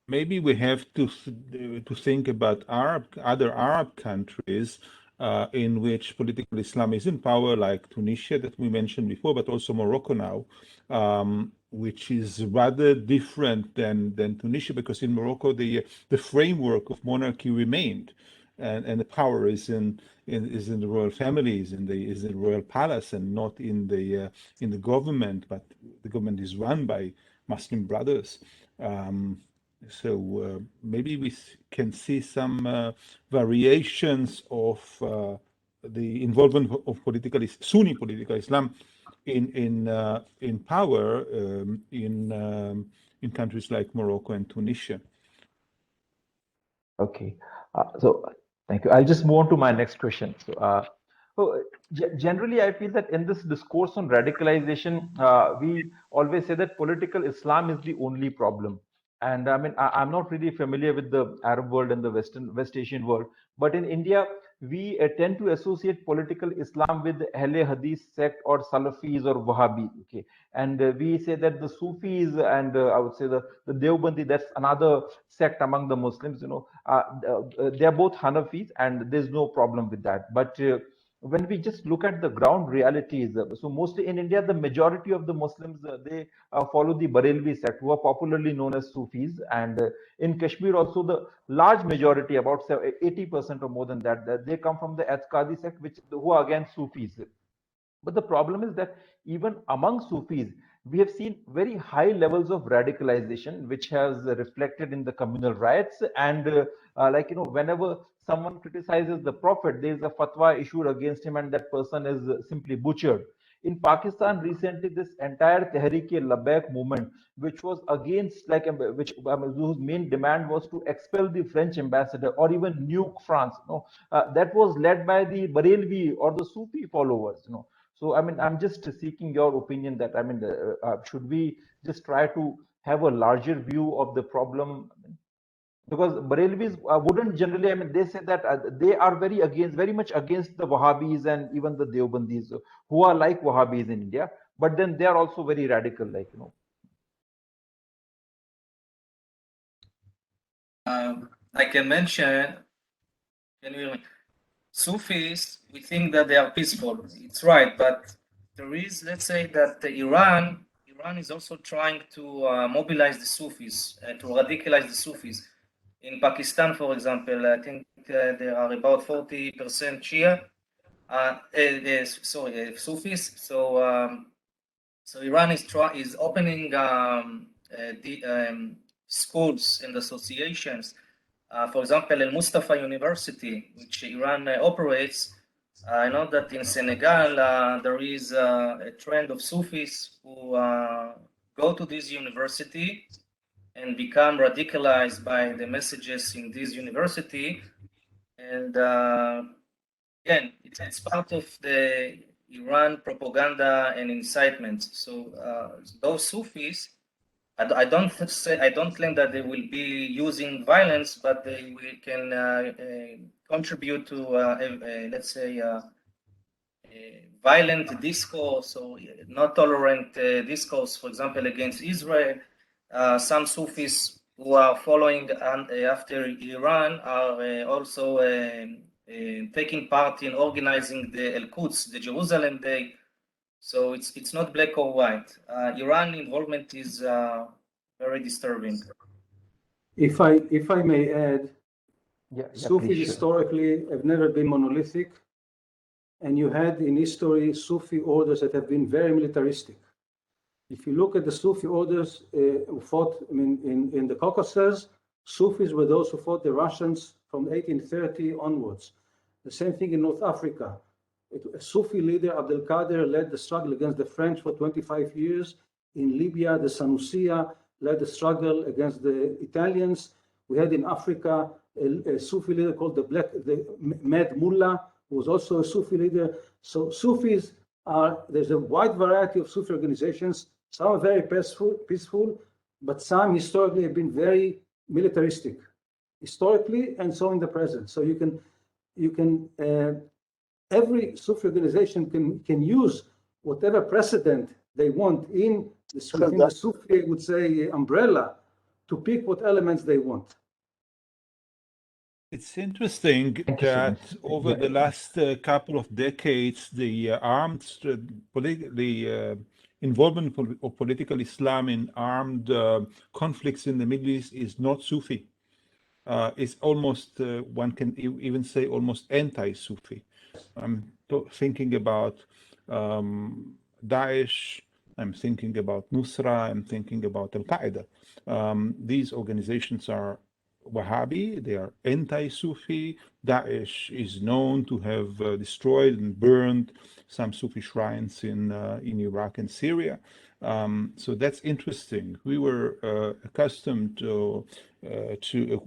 Maybe we have to think about other Arab countries in which political Islam is in power, like Tunisia that we mentioned before, but also Morocco now, which is rather different than Tunisia, because in Morocco the framework of monarchy remained, and the power is in the royal families, is in the royal palace, and not in the government. But the government is run by Muslim brothers. So maybe we can see some variations of the involvement of Sunni political Islam in power in countries like Morocco and Tunisia. Okay, so Thank you. I'll just move on to my next question. Generally, I feel that in this discourse on radicalization, we always say that political Islam is the only problem. And I mean, I'm not really familiar with the Arab world and the West Asian world, but in India, we tend to associate political Islam with Ahle Hadith sect or Salafis or Wahhabi. Okay, and we say that the Sufis and I would say the Deobandi, that's another sect among the Muslims. They are both Hanafis, and there's no problem with that. But when we just look at the ground realities, so mostly in India, the majority of the Muslims they follow the Barelvi sect, who are popularly known as Sufis, and in Kashmir also the large majority, about 80% or more than that, they come from the Athqadi sect, who are again Sufis. But the problem is that even among Sufis, we have seen very high levels of radicalization, which has reflected in the communal riots. And whenever someone criticizes the Prophet, there is a fatwa issued against him, and that person is simply butchered. In Pakistan, recently, this entire Tehreek-e-Labbaik movement, which was against, whose main demand was to expel the French ambassador or even nuke France, that was led by the Barelvi or the Sufi followers, So, I mean, I'm just seeking your opinion that, I mean, should we just try to have a larger view of the problem? Because Barelvis wouldn't generally, I mean, they say that they are very much against the Wahhabis and even the Deobandis, who are like Wahhabis in India, but then they are also very radical, I can mention, can you hear me? Sufis, we think that they are peaceful. It's right, but there is, let's say that Iran is also trying to mobilize the Sufis, to radicalize the Sufis. In Pakistan, for example, I think there are about 40% Shia, Sufis. So Iran is opening schools and associations. For example, Al Mustafa University, which Iran operates. I know that in Senegal there is a trend of Sufis who go to this university and become radicalized by the messages in this university. And again, it's part of the Iran propaganda and incitement. So those Sufis, I don't claim that they will be using violence, but they can contribute to, let's say, violent discourse or not tolerant discourse, for example, against Israel. Some Sufis who are following after Iran are also taking part in organizing the Al-Quds, the Jerusalem Day. So it's not black or white. Iran involvement is very disturbing. If I may add, Sufis historically have never been monolithic, and you had in history Sufi orders that have been very militaristic. If you look at the Sufi orders who fought in the Caucasus, Sufis were those who fought the Russians from 1830 onwards. The same thing in North Africa. A Sufi leader, Abdelkader, led the struggle against the French for 25 years. In Libya, the Sanusiya led the struggle against the Italians. We had in Africa a Sufi leader called the Mad Mullah, who was also a Sufi leader. So Sufis there's a wide variety of Sufi organizations. Some are very peaceful, but some historically have been very militaristic, historically, and so in the present. So you can every Sufi organization can use whatever precedent they want in the Sufi, would say, umbrella, to pick what elements they want. It's interesting that over the last couple of decades, the involvement of political Islam in armed conflicts in the Middle East is not Sufi. It's almost, one can even say, almost anti-Sufi. I'm thinking about Daesh, I'm thinking about Nusra, I'm thinking about Al-Qaeda. These organizations are Wahhabi, they are anti-Sufi. Daesh is known to have destroyed and burned some Sufi shrines in Iraq and Syria. So that's interesting. We were accustomed to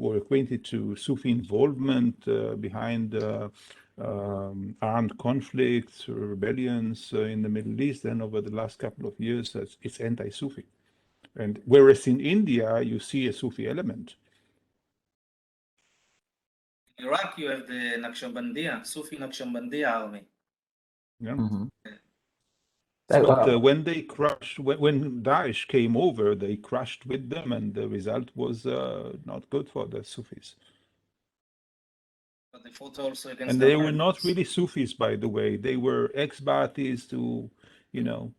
or acquainted to Sufi involvement behind armed conflicts or rebellions in the Middle East. And over the last couple of years, it's anti-Sufi. And whereas in India, you see a Sufi element. In Iraq, you have the Naqshbandiya, Sufi Naqshbandiya army. Yeah. Mhm. But when they crushed, when Daesh came over, they crushed with them, and the result was not good for the Sufis. But they fought also against And the they were not Americans. really Sufis, by the way. They were ex-Ba'athists who, you know.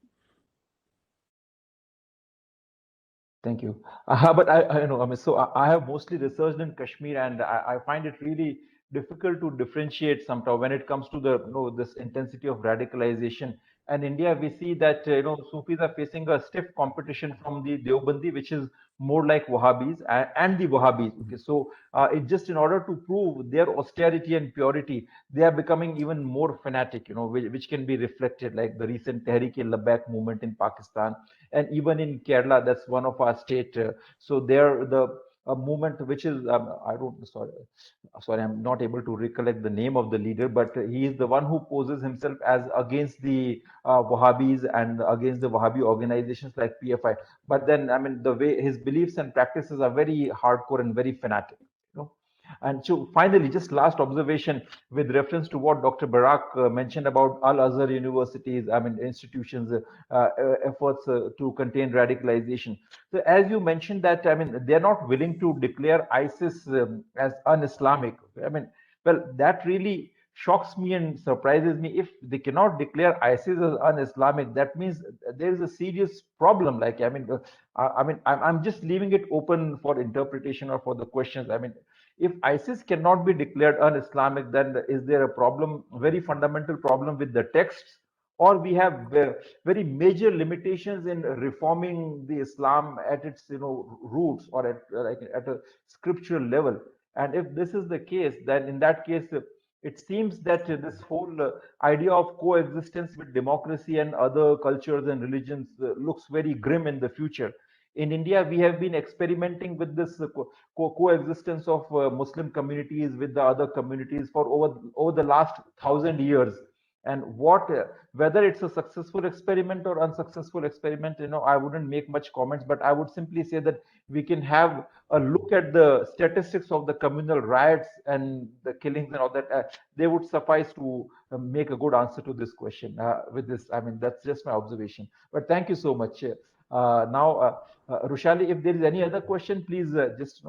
Thank you. But I know, I mean, so I have mostly researched in Kashmir, and I find it really difficult to differentiate sometimes when it comes to the, this intensity of radicalization. And India, we see that, Sufis are facing a stiff competition from the Deobandi, which is more like Wahhabis and the Wahhabis. Okay, so it just in order to prove their austerity and purity, they are becoming even more fanatic, which can be reflected like the recent Tehreek-e-Labbaik movement in Pakistan, and even in Kerala, that's one of our state. So there, the a movement which is I don't sorry, I'm not able to recollect the name of the leader, but he is the one who poses himself as against the Wahhabis and against the Wahhabi organizations like PFI. But then, I mean, the way his beliefs and practices are very hardcore and very fanatic. And so finally, just last observation with reference to what Dr. Barak mentioned about Al-Azhar universities, I mean, institutions, efforts to contain radicalization. So as you mentioned that, I mean, they're not willing to declare ISIS as un-Islamic. I mean, well, that really shocks me and surprises me. If they cannot declare ISIS as un-Islamic, that means there is a serious problem. Like, I mean, I'm just leaving it open for interpretation or for the questions. I mean, if ISIS cannot be declared un-Islamic, then is there a problem, very fundamental problem with the texts, or we have very major limitations in reforming the Islam at its roots, or at like at a scriptural level? And if this is the case, then in that case, it seems that this whole idea of coexistence with democracy and other cultures and religions looks very grim in the future. In India, we have been experimenting with this coexistence of Muslim communities with the other communities for over the last 1,000 years. And whether it's a successful experiment or unsuccessful experiment, I wouldn't make much comments, but I would simply say that we can have a look at the statistics of the communal riots and the killings and all that. They would suffice to make a good answer to this question. With this, I mean, that's just my observation. But thank you so much. Now, Rushali, if there is any other question, please just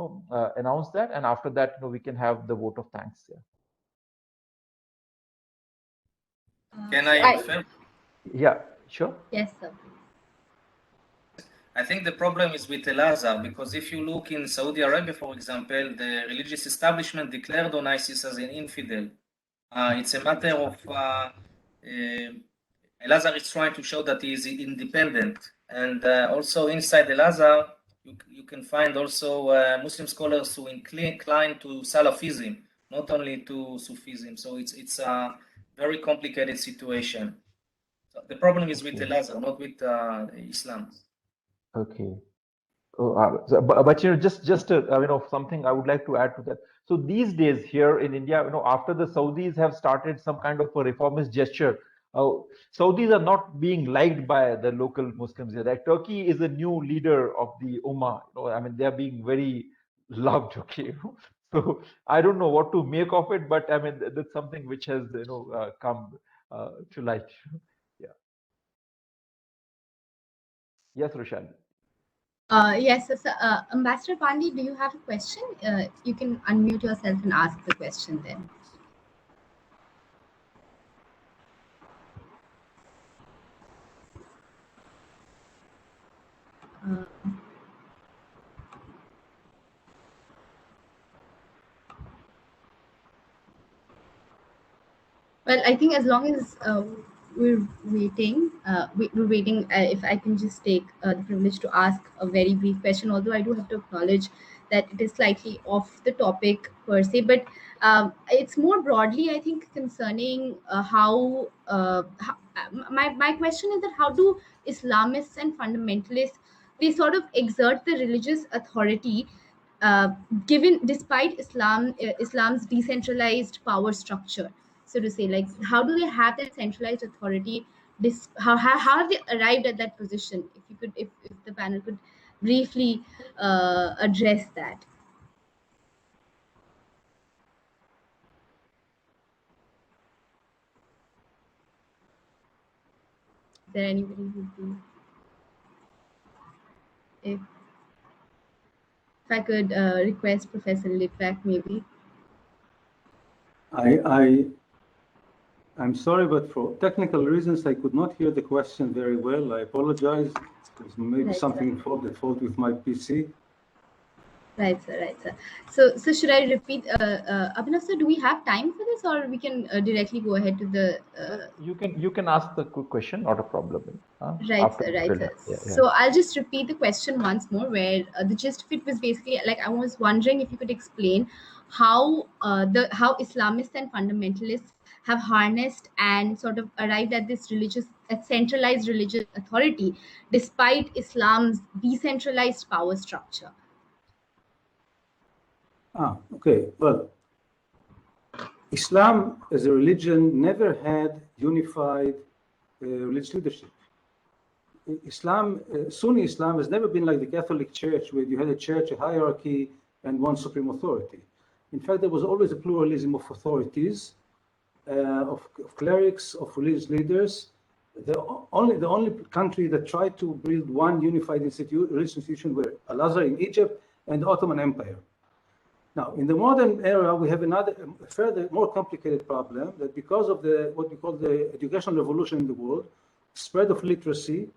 announce that, and after that, we can have the vote of thanks. Can I refer? Yeah, sure. Yes, sir. I think the problem is with Al-Azhar, because if you look in Saudi Arabia, for example, the religious establishment declared on ISIS as an infidel. It's a matter of Al-Azhar is trying to show that he is independent, and also inside Al-Azhar, you can find also Muslim scholars who incline to Salafism, not only to Sufism. So it's a very complicated situation. So the problem is with Al-Azhar, not with Islam. Okay. But just something I would like to add to that. So these days here in India, after the Saudis have started some kind of a reformist gesture, Saudis are not being liked by the local Muslims here. Like Turkey is a new leader of the Ummah. I mean, they are being very loved. Okay. So I don't know what to make of it, but I mean, that's something which has come to light. Yeah. Yes, Rushal. Yes, so, Ambassador Pandey, do you have a question? You can unmute yourself and ask the question then. Well, I think as long as we're waiting, we're waiting. If I can just take the privilege to ask a very brief question, although I do have to acknowledge that it is slightly off the topic per se, but it's more broadly, I think, concerning my question is that how do Islamists and fundamentalists, they sort of exert the religious authority given despite Islam's decentralized power structure, so to say, like how do they have that centralized authority? How have they arrived at that position? If you could, if the panel could briefly address that. Is there anybody who would be, if I could request Professor Litvak, maybe. I'm sorry, but for technical reasons, I could not hear the question very well. I apologize. There's maybe something fault with my PC. Right, sir. So should I repeat? Abhinav sir, do we have time for this, or we can directly go ahead to the? You can ask the question, not a problem. Right, sir. Yeah. So I'll just repeat the question once more. Where the gist of it was basically like I was wondering if you could explain how Islamists and fundamentalists have harnessed and sort of arrived at this centralized religious authority despite Islam's decentralized power structure. Okay. Well, Islam as a religion never had unified religious leadership. Sunni Islam has never been like the Catholic Church, where you had a church, a hierarchy, and one supreme authority. In fact, there was always a pluralism of authorities, of clerics, of religious leaders. The only country that tried to build one unified religious institution were Al-Azhar in Egypt and the Ottoman Empire. Now, in the modern era, we have another further more complicated problem, that because of what we call the educational revolution in the world, spread of literacy,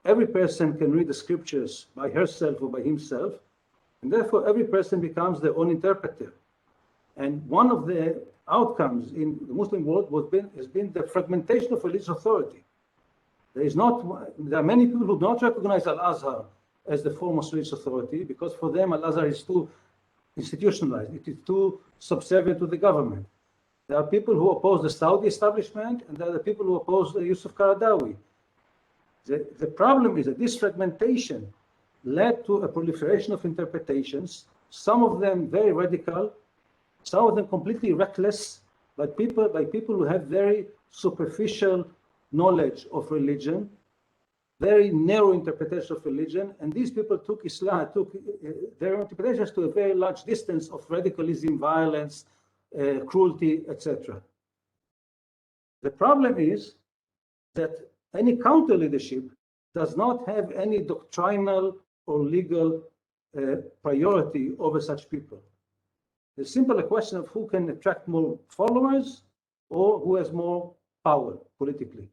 every person can read the scriptures by herself or by himself, and therefore every person becomes their own interpreter. And one of the outcomes in the Muslim world has been the fragmentation of religious authority. There are many people who don't recognize Al-Azhar as the foremost religious authority, because for them Al-Azhar is too institutionalized, it is too subservient to the government. There are people who oppose the Saudi establishment, and there are the people who oppose Yusuf Qaradawi. The problem is that this fragmentation led to a proliferation of interpretations, some of them very radical, some of them completely reckless, by people who have very superficial knowledge of religion, very narrow interpretation of religion, and these people took their interpretations to a very large distance of radicalism, violence, cruelty, etc. The problem is that any counter leadership does not have any doctrinal or legal priority over such people. It's simply a question of who can attract more followers or who has more power politically.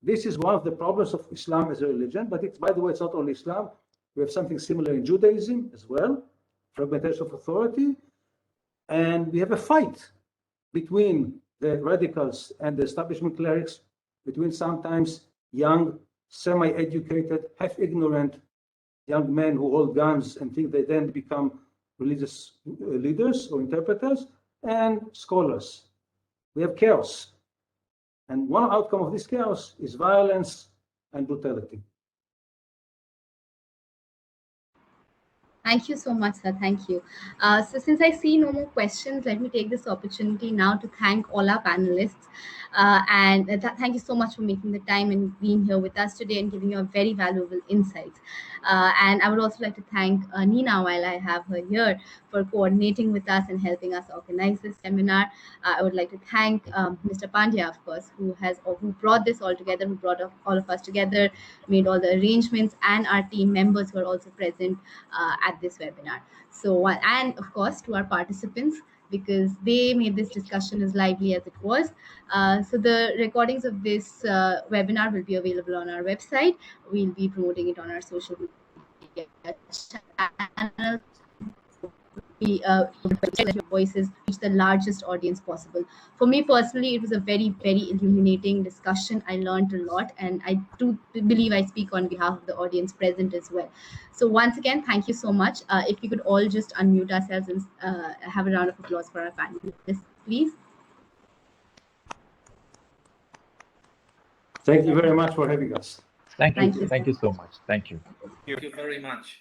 This is one of the problems of Islam as a religion, but by the way, it's not only Islam. We have something similar in Judaism as well, fragmentation of authority. And we have a fight between the radicals and the establishment clerics, between sometimes young, semi-educated, half-ignorant young men who hold guns and think they then become religious leaders or interpreters, and scholars. We have chaos. And one outcome of this chaos is violence and brutality. Thank you so much, sir. Thank you. So since I see no more questions, let me take this opportunity now to thank all our panelists. Thank you so much for making the time and being here with us today and giving your very valuable insights. And I would also like to thank Nina, while I have her here, for coordinating with us and helping us organize this seminar. I would like to thank Mr. Pandya, of course, who brought this all together, who brought all of us together, made all the arrangements, and our team members who are also present at this webinar. So, and of course, to our participants, because they made this discussion as lively as it was. So the recordings of this webinar will be available on our website. We'll be promoting it on our social media channels. let your voices reach the largest audience possible. For me personally, it was a very, very illuminating discussion. I learned a lot, and I do believe I speak on behalf of the audience present as well. So once again, thank you so much. If we could all just unmute ourselves and have a round of applause for our panelists, please. Thank you very much for having us. Thank you. Thank you. Thank you so much. Thank you. Thank you very much.